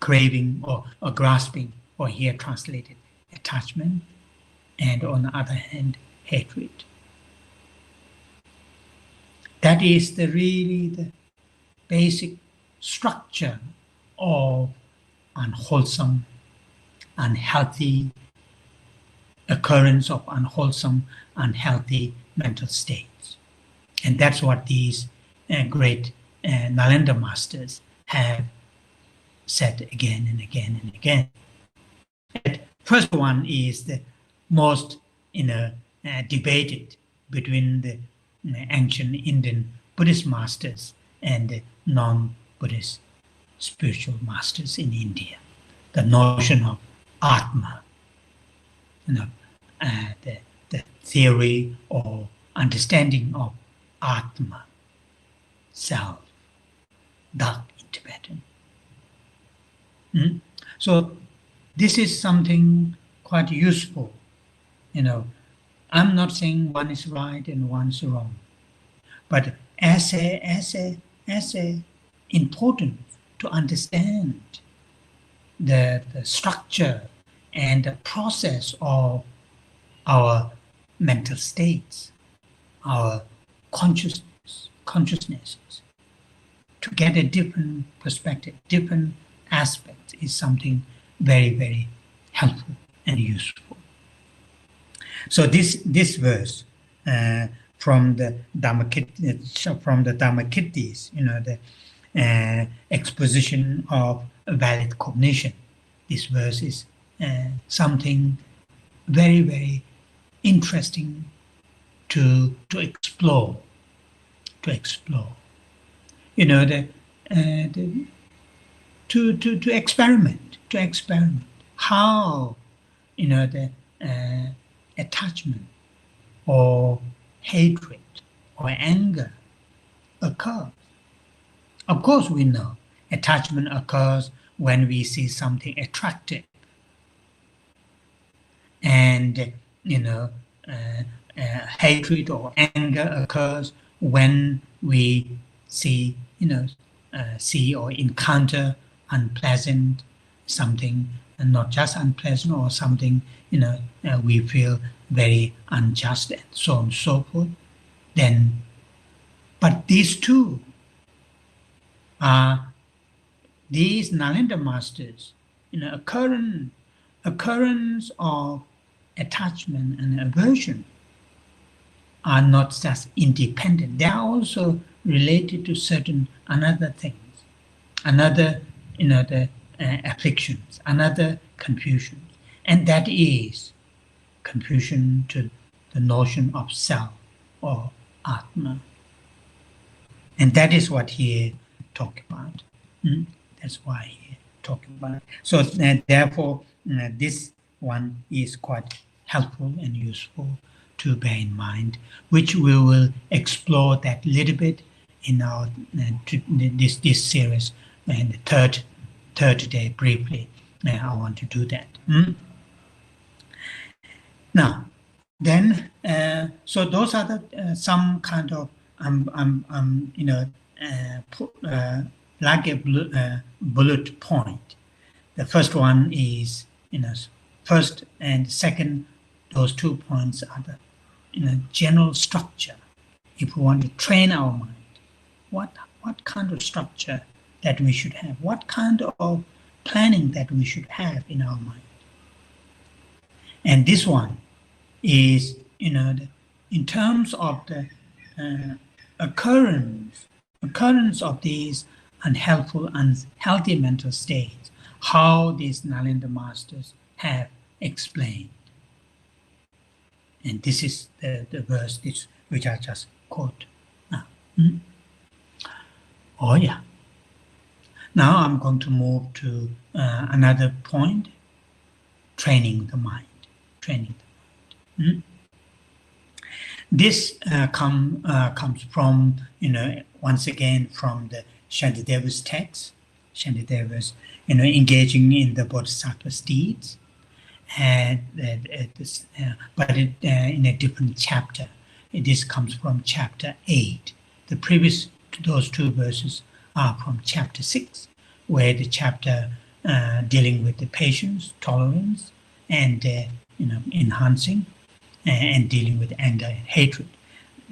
craving or grasping, or here translated attachment, and on the other hand, hatred. That is really the basic structure of unwholesome, unhealthy occurrence of unwholesome, unhealthy mental states. And that's what these great Nalanda masters have said again and again and again. The first one is the most debated between the ancient Indian Buddhist masters and the non-Buddhist spiritual masters in India. The notion of Atma, the theory or understanding of Atma, self, Dak in Tibetan. So this is something quite useful. I'm not saying one is right and one's wrong, but as a important to understand the structure and the process of our mental states, our consciousnesses, to get a different perspective, different aspects is something very, very helpful and useful. So this verse from the Dhammakittis, the exposition of valid cognition. This verse is something very, very interesting to explore. To explore, to experiment. How the attachment or hatred or anger occurs. Of course, we know attachment occurs when we see something attractive, and hatred or anger occurs when we see or encounter unpleasant something, and not just unpleasant, or something we feel very unjust, and so on and so forth. Then, but these two are these Nalanda masters, occurrence of attachment and aversion are not just independent. They are also related to certain another things, another the afflictions, another confusion, and that is confusion to the notion of self or Atma. And that is what he talked about. That's why he talked about it. So therefore, this one is quite helpful and useful to bear in mind, which we will explore that little bit in our this series, and the third day briefly. I want to do that. Now, then, so those are the some kind of like a bullet point. The first one is first and second. Those 2 points are the general structure. If we want to train our mind, what kind of structure that we should have, what kind of planning that we should have in our mind. And this one is in terms of the occurrence of these unhealthy mental states, how these Nalanda masters have explained. And this is the verse which I just quote now. Oh yeah. Now I'm going to move to another point, training the mind. This comes from, once again, from the Shantideva's text. Shantideva's, engaging in the Bodhisattva's deeds, and but in a different chapter. This comes from chapter 8. The previous those 2 verses are from chapter 6, where the chapter dealing with the patience, tolerance, and enhancing, and dealing with anger and hatred.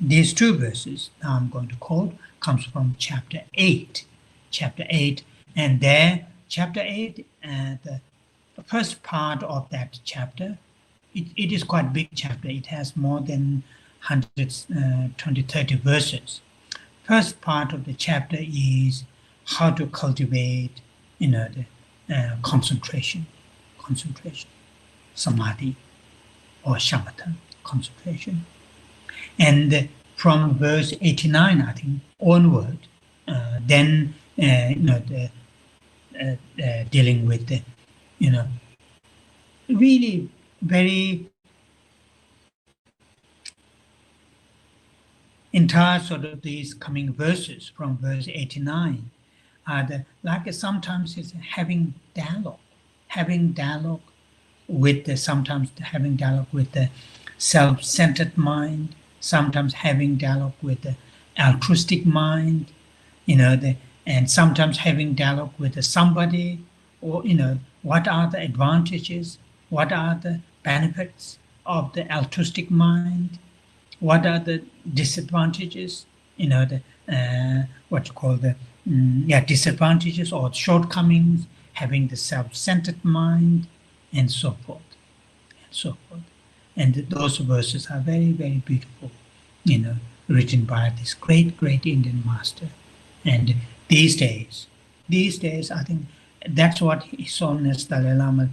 These 2 verses now I'm going to quote comes from chapter 8. And there, chapter 8, the first part of that chapter, it is quite a big chapter. It has more than 120-30 verses. First part of the chapter is how to cultivate, the concentration, samadhi, or shamatha, concentration. And from verse 89, I think, onward, then dealing with the, really very entire sort of these coming verses from verse 89 are like sometimes it's having dialogue with sometimes having dialogue with the self-centered mind, sometimes having dialogue with the altruistic mind, and sometimes having dialogue with somebody, or what are the advantages, what are the benefits of the altruistic mind, what are the disadvantages, the what you call the disadvantages or shortcomings, having the self-centered mind, and so forth, and so forth. And those verses are very, very beautiful, written by this great Indian master. And these days, I think that's what His Holiness Dalai Lama,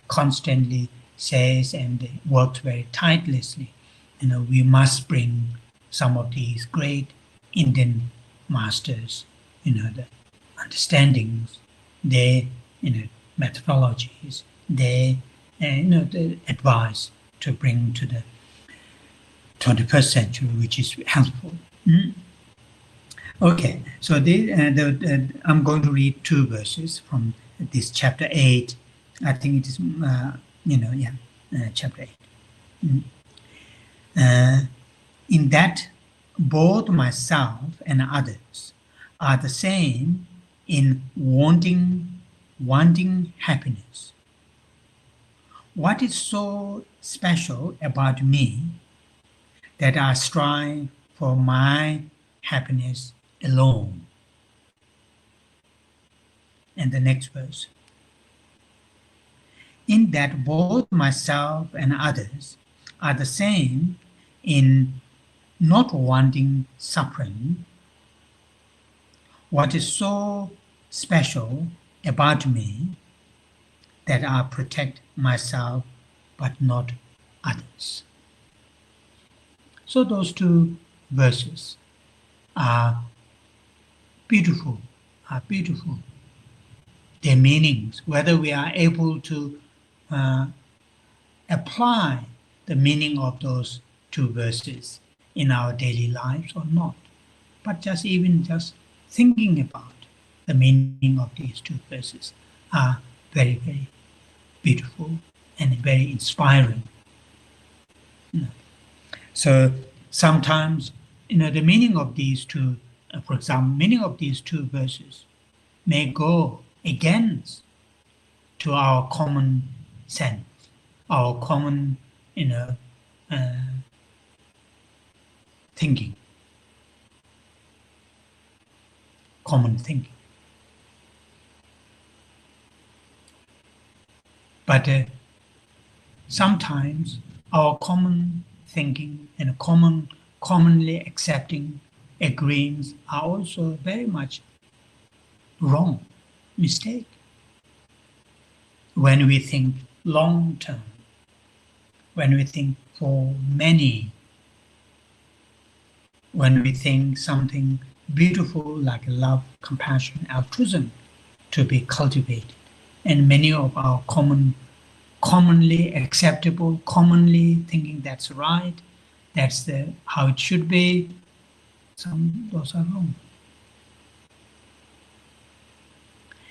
constantly says and works very tirelessly. We must bring some of these great Indian masters, the understandings, their, methodologies, their, the advice to bring to the 21st century, which is helpful. Okay, so I'm going to read two verses from this chapter 8. I think it is, chapter 8. In that both myself and others are the same in wanting happiness. What is so special about me that I strive for my happiness alone? And the next verse. In that both myself and others are the same in not wanting suffering. What is so special about me that I protect myself but not others? So those two verses are beautiful, Their meanings, whether we are able to apply the meaning of those two verses in our daily lives or not, but just thinking about the meaning of these two verses are very, very beautiful and very inspiring. So sometimes, the meaning of these two, for example, meaning of these two verses may go against to our common sense, our common, thinking, common thinking. But sometimes our common thinking and commonly accepting agreements are also very much wrong, mistake. When we think long term, when we think for many, when we think something beautiful like love, compassion, altruism to be cultivated, and many of our commonly acceptable, commonly thinking that's right, that's how it should be, those are wrong.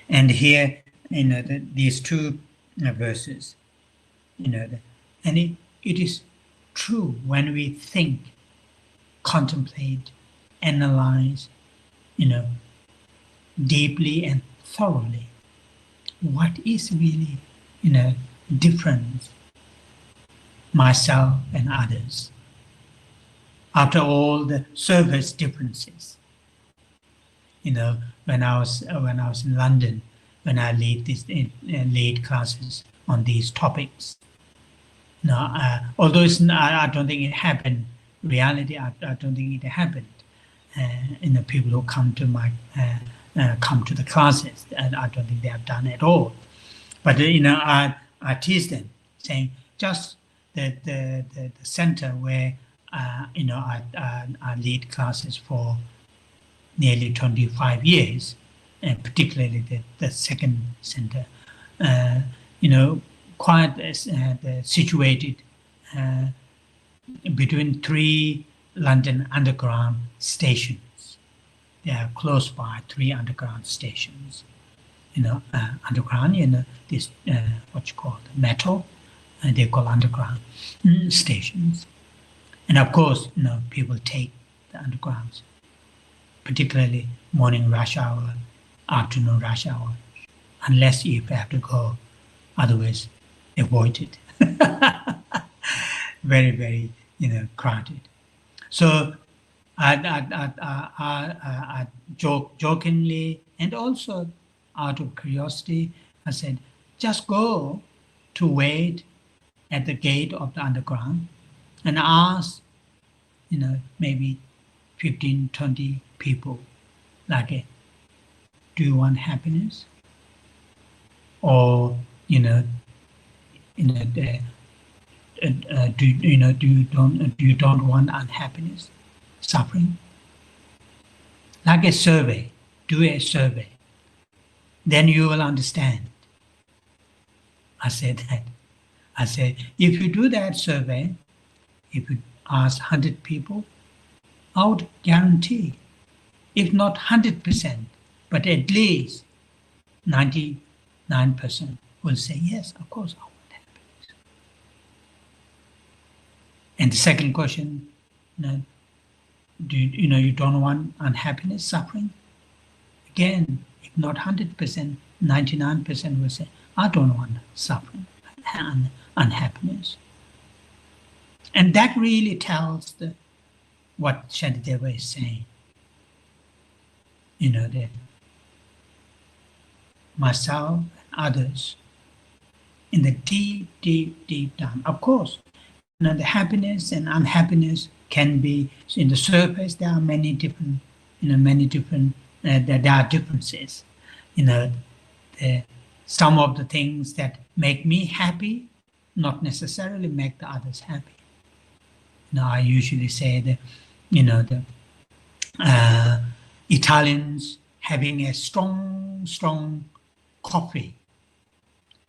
And here, these two verses, and it is true when we think, contemplate, analyze, deeply and thoroughly, what is really, difference, myself and others, after all the surface differences. When I was in London, when I lead classes on these topics. Although I don't think it happened. Reality, I don't think it happened. People who come to come to the classes, and I don't think they have done at all. But I tease them, saying just the center where I lead classes for nearly 25 years, and particularly the second center, quite situated between 3 London Underground stations. There are close by 3 underground stations. Underground, this what you call the metal, and they call underground stations. And of course, people take the undergrounds, particularly morning rush hour, afternoon rush hour, unless you have to go, otherwise avoid it. Very, very, crowded. So I jokingly and also out of curiosity, I said, just go to wait at the gate of the underground and ask, maybe 15, 20 people, like, do you want happiness? Or, do you don't want unhappiness, suffering? Like a survey, do a survey. Then you will understand. I said that. I said, if you do that survey, if you ask 100 people, I would guarantee, if not 100%, but at least 99% will say, yes, of course, I want happiness. And the second question, you don't want unhappiness, suffering? Again, if not 100%, 99% will say, I don't want suffering and unhappiness. And that really tells what Shantideva is saying. That myself and others, in the deep, deep, deep down, of course, the happiness and unhappiness can be, in the surface, there are many different, there are differences. Some of the things that make me happy not necessarily make the others happy. I usually say that, the Italians having a strong coffee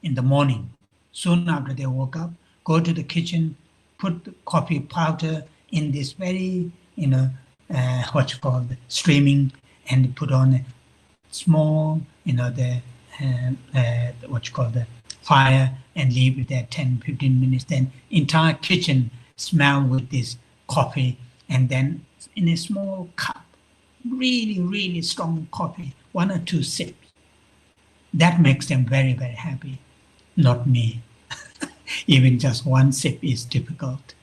in the morning. Soon after they woke up, go to the kitchen, put the coffee powder in this very, streaming, and put on a small, the fire, and leave it there 10-15 minutes. Then entire kitchen smell with this coffee, and then in a small cup, really, really strong coffee, 1 or 2 sips. That makes them very, very happy. Not me. Even just 1 sip is difficult.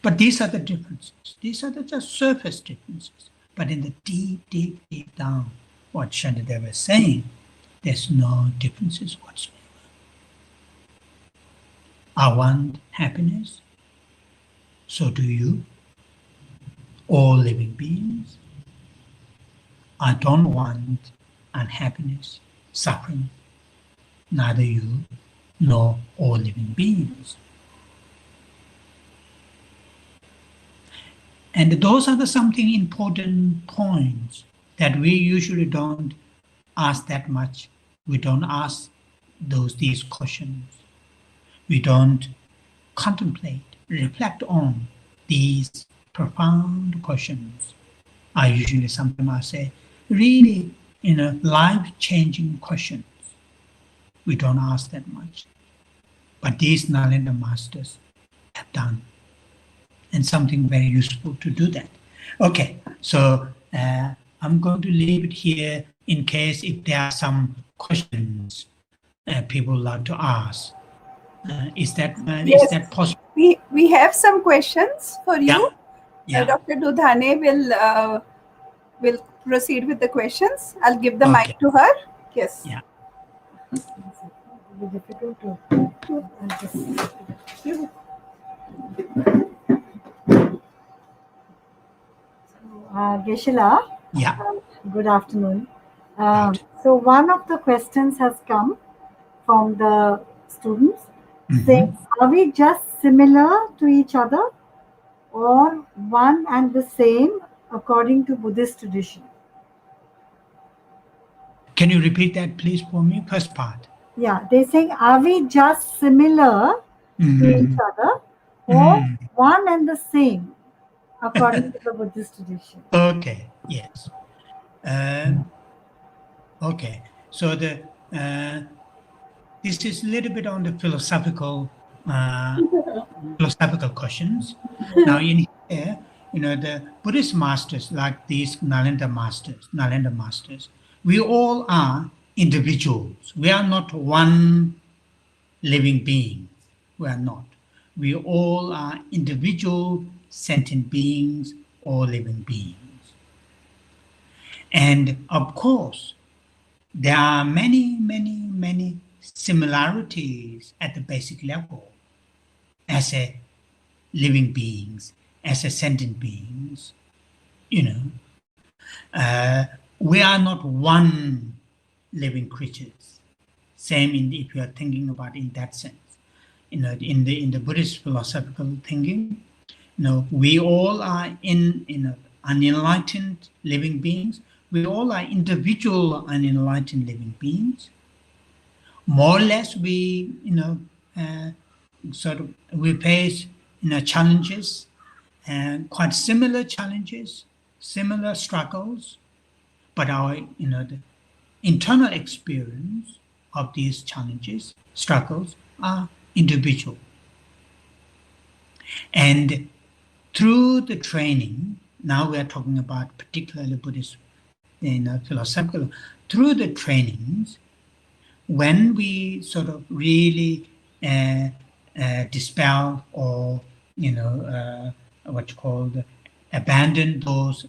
But these are the differences. These are just surface differences. But in the deep, deep, deep down, what Shantideva is saying, there's no differences whatsoever. I want happiness. So do you. All living beings. I don't want unhappiness, suffering. Neither you nor all living beings. And those are the something important points that we usually don't ask that much. We don't ask these questions. We don't contemplate, reflect on these profound questions. I usually sometimes say, really, life-changing questions. We don't ask that much. But these Nalanda masters have done. And something very useful to do that. Okay, so I'm going to leave it here in case if there are some questions people like to ask. Is that possible? We have some questions for you. Yeah. Dr. Dudhane will proceed with the questions. I'll give the mic to her. Yes. Yeah. It's difficult to Geshe-la, Yeah. Good afternoon. So one of the questions has come from the students saying, are we just similar to each other or one and the same according to Buddhist tradition? Can you repeat that please for me, first part? Yeah, they're saying, are we just similar to each other or one and the same according to the Buddhist tradition. Okay, yes. Okay, so this is a little bit on the philosophical questions. Now in here, the Buddhist masters, like these Nalanda masters, we all are individuals. We are not one living being. We are not. We all are individual sentient beings or living beings. And of course, there are many similarities at the basic level as a living beings, as a sentient beings. We are not one living creatures. Same if you are thinking about in that sense. In the Buddhist philosophical thinking, we all are unenlightened living beings. We all are individual unenlightened living beings. More or less, we we face challenges, and quite similar challenges, similar struggles, but our the internal experience of these challenges, struggles are individual. And through the training, now we are talking about particularly Buddhist philosophical, through the trainings, when we sort of really dispel or what you call abandon those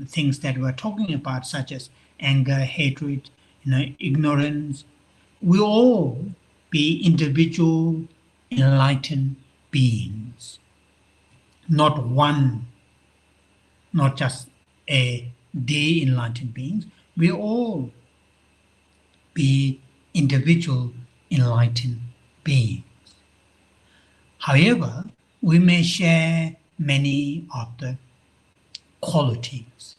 things that we're talking about, such as anger, hatred, ignorance, we all be individual enlightened beings, not one, not just the enlightened beings. We all be individual enlightened beings. However, we may share many of the qualities.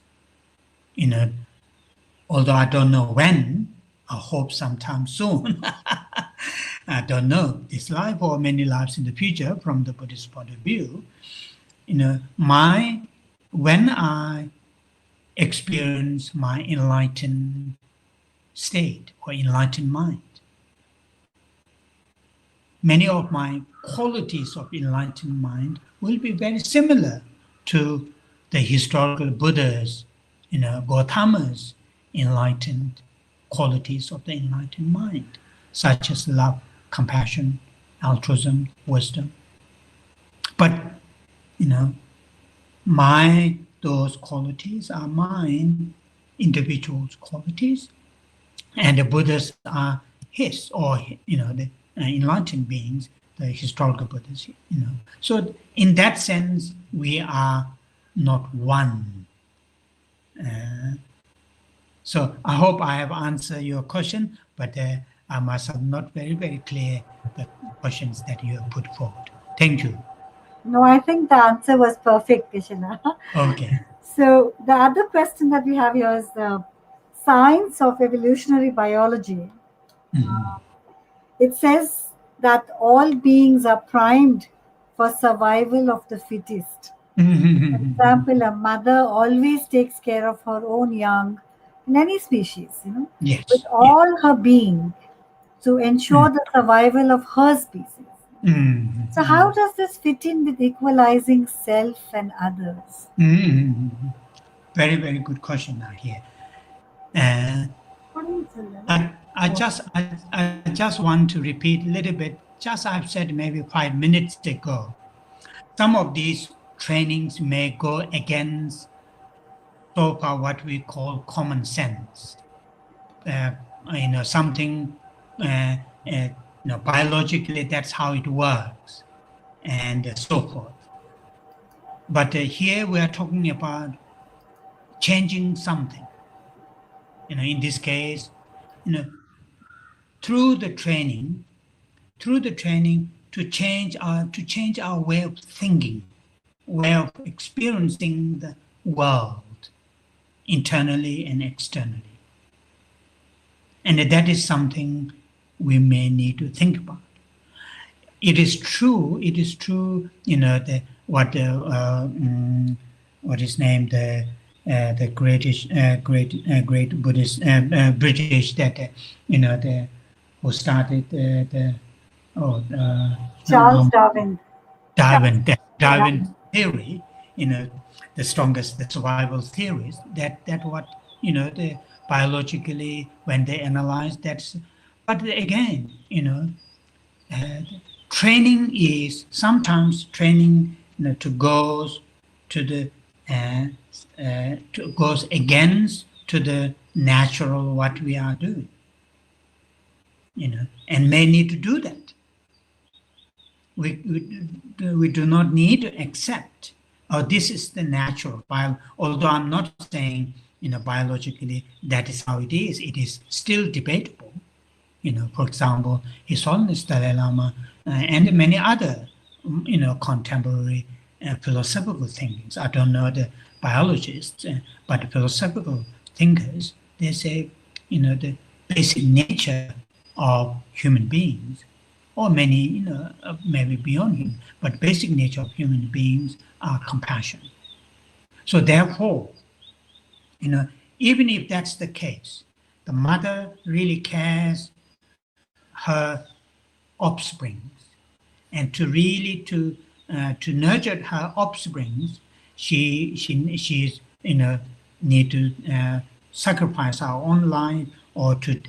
Although I don't know when, I hope sometime soon. I don't know, this life or many lives in the future from the Buddhist point of view. When I experience my enlightened state or enlightened mind, many of my qualities of enlightened mind will be very similar to the historical Buddhas, Gautama's enlightened qualities of the enlightened mind, such as love, compassion, altruism, wisdom. But, those qualities are mine, individuals' qualities, and the Buddhas are his, or, the enlightened beings, the historical Buddhas, So in that sense, we are not one. So I hope I have answered your question, but I must have not very clear the questions that you have put forward. Thank you. No, I think the answer was perfect, Krishna. Okay. So the other question that we have here is the science of evolutionary biology. Mm-hmm. It says that all beings are primed for survival of the fittest. Mm-hmm. For example, a mother always takes care of her own young in any species, Yes. with all her being to ensure the survival of her species. Mm-hmm. So how does this fit in with equalizing self and others? Mm-hmm. Very good question now here. I just want to repeat a little bit, just I've said maybe 5 minutes ago. Some of these trainings may go against so far what we call common sense. Something, biologically that's how it works, and so forth. But here we are talking about changing something. In this case, through the training to change our way of thinking, way of experiencing the world, internally and externally. And that is something we may need to think about. It is true, what is named the great Buddhist British that who started the Charles Darwin. Darwin Darwin. theory, the strongest, the survival theories, that what, the biologically, when they analyze, but again, training is sometimes training, to goes to the, goes against to the natural what we are doing, and may need to do that. We do not need to accept, oh, this is the natural, although I'm not saying, biologically that is how it is still debatable. For example, His Holiness Dalai Lama and many other, contemporary philosophical thinkers, I don't know the biologists, but philosophical thinkers, they say, the basic nature of human beings, or many, maybe beyond him, but basic nature of human beings are compassion. So therefore, even if that's the case, the mother really cares her offsprings, and to really to nurture her offsprings, she's need to sacrifice our own life, or to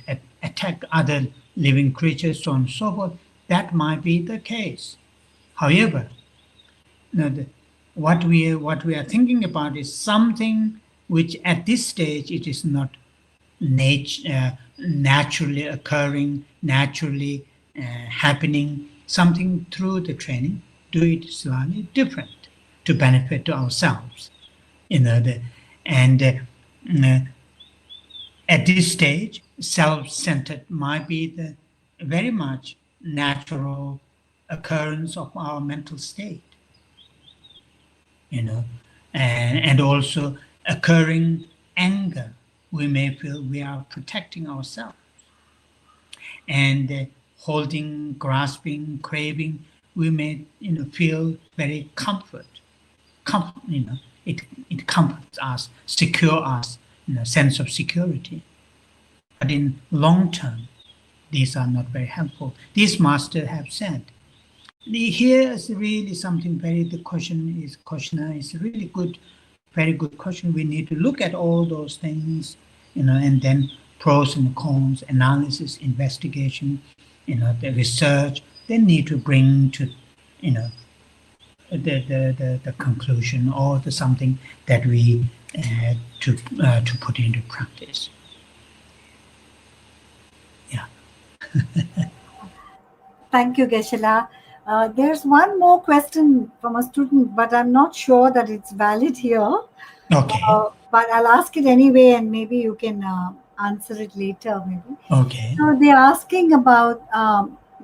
attack other living creatures, so on and so forth. That might be the case. However, what we are thinking about is something which at this stage it is not naturally occurring, naturally happening, something through the training, do it slightly different to benefit to ourselves. At this stage, self-centered might be the very much natural occurrence of our mental state, and also occurring anger. We may feel we are protecting ourselves, and holding, grasping, craving, we may feel very it comforts us, secure us, sense of security. But in long term, these are not very helpful. These masters have said. Here is really something the questioner is really good, very good question. We need to look at all those things, and then pros and cons, analysis, investigation, the research, they need to bring to, the conclusion, or something that we to put into practice. Yeah. Thank you, Geshe-la. There's one more question from a student, but I'm not sure that it's valid here. Okay. But I'll ask it anyway, and maybe you can answer it later, maybe. Okay. So they're asking about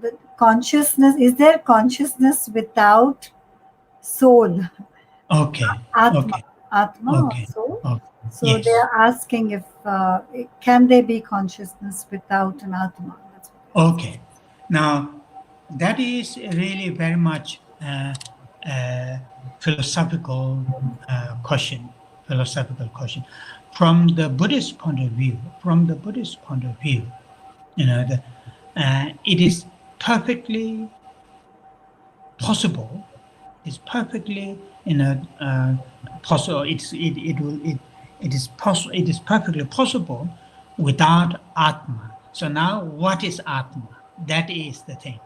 the consciousness. Is there consciousness without soul? Okay. Atma. Okay. Atma Okay. or soul? Okay. So Yes. they're asking if can there be consciousness without an Atma? That's what Okay. Now, that is really very much philosophical question. From the Buddhist point of view, it is perfectly possible. It's perfectly possible. It is perfectly possible without Atma. So now, what is Atma? That is the thing.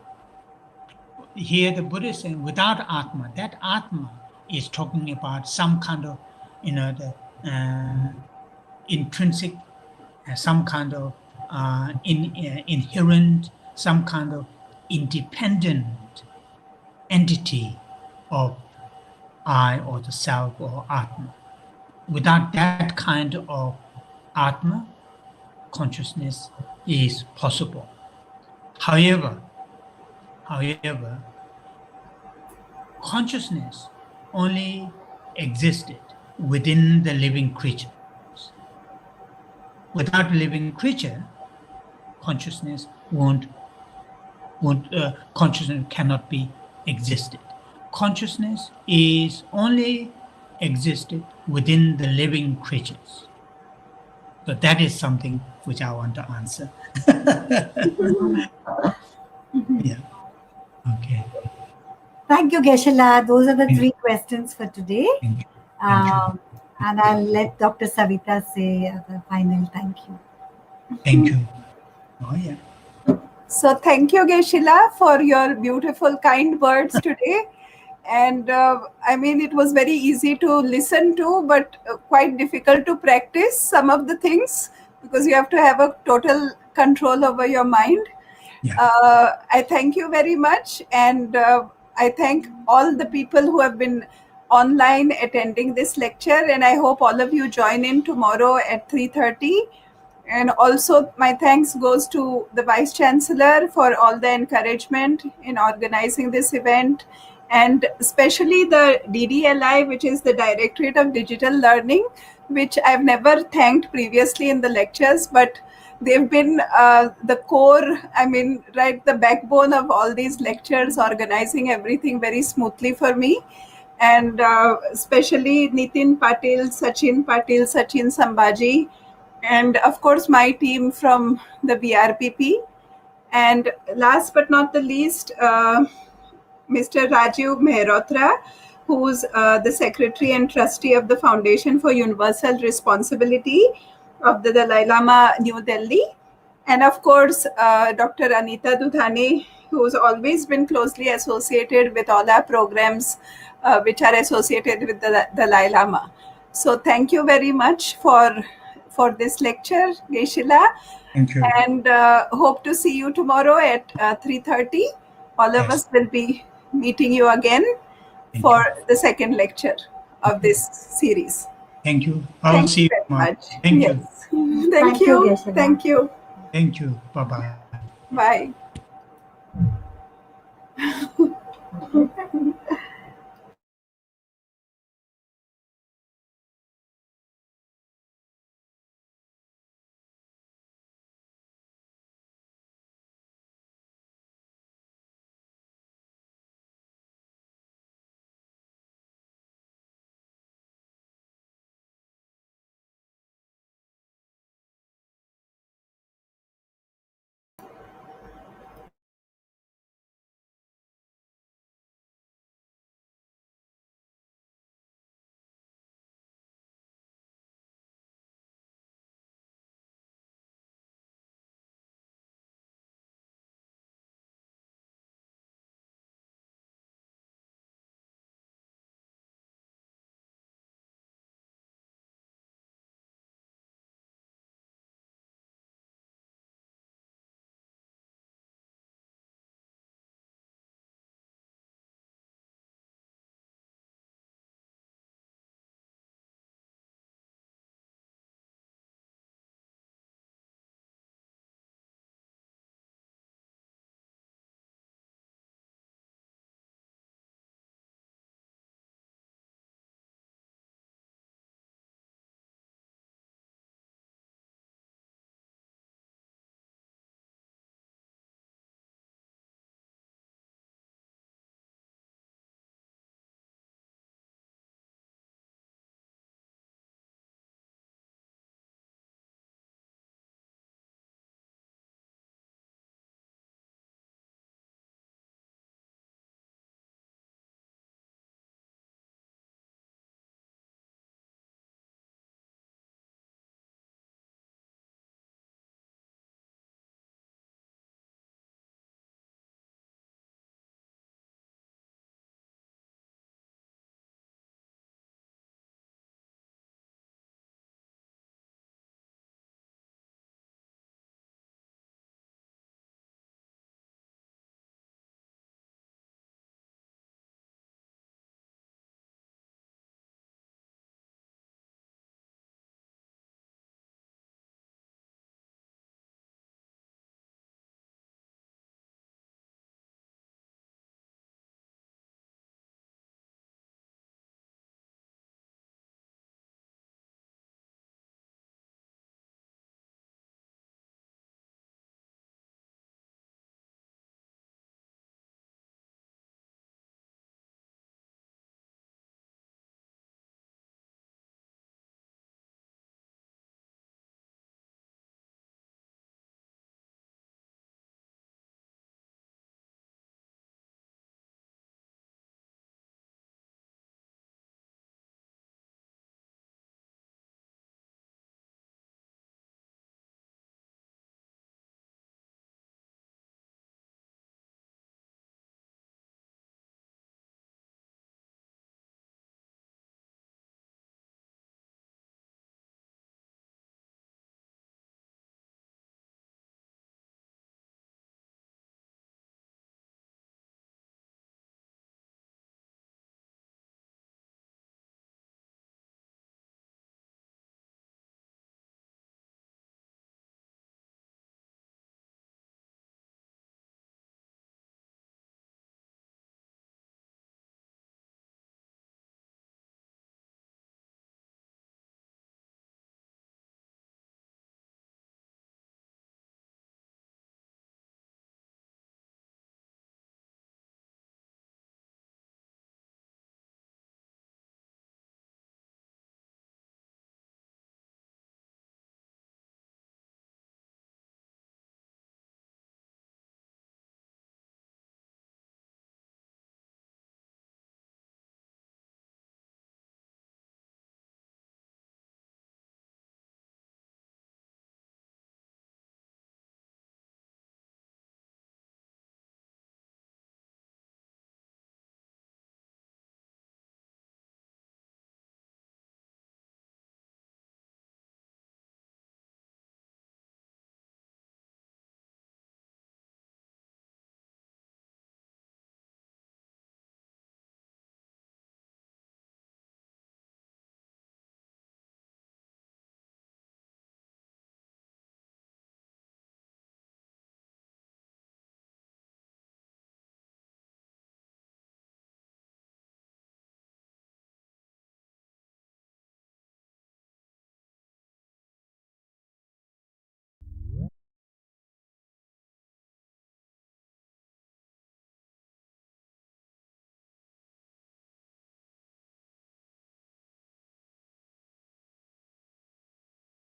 Here the Buddha is saying without Atma, that Atma is talking about some kind of, the intrinsic, some kind of inherent, some kind of independent entity of I, or the self, or Atma. Without that kind of Atma, consciousness is possible. However, consciousness only existed within the living creature. Without a living creature, consciousness consciousness cannot be existed. consciousness is only existed within the living creatures. So that is something which I want to answer. Yeah. Okay. Thank you, Geshe-la. Those are the Thank three questions for today. thank you. Thank you. Um, and I'll let Dr. Savita say the final thank you. Thank you. Oh, yeah. So thank you, Geshila, for your beautiful, kind words today. And I mean, it was very easy to listen to, but quite difficult to practice some of the things because you have to have a total control over your mind. Yeah. I thank you very much, and I thank all the people who have been online attending this lecture, and I hope all of you join in tomorrow at 3:30. And also my thanks goes to the Vice Chancellor for all the encouragement in organizing this event, and especially the DDLI, which is the Directorate of Digital Learning, which I've never thanked previously in the lectures, but they've been the core, I mean, right, the backbone of all these lectures, organizing everything very smoothly for me. And especially Nitin Patil, Sachin Sambaji, and of course my team from the VRPP. And last but not the least, Mr. Rajiv Mehrotra, who's the Secretary and Trustee of the Foundation for Universal Responsibility of the Dalai Lama, New Delhi. And of course, Dr. Anita Dudhane, who's always been closely associated with all our programs which are associated with the Dalai Lama. So thank you very much for this lecture, Geshila, Thank you. and hope to see you tomorrow at 3:30. All of Yes. us will be meeting you again Thank for you. the second lecture of this series. Thank you. I'll Thank see you you very tomorrow. much. Thank you. Yes. Thank Thank you, you. Geshe-la. Thank you. Thank you. Bye-bye. Bye.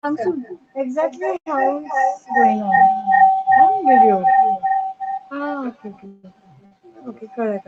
So exactly how it's going on? On video. Ah, okay, okay. Okay, correct.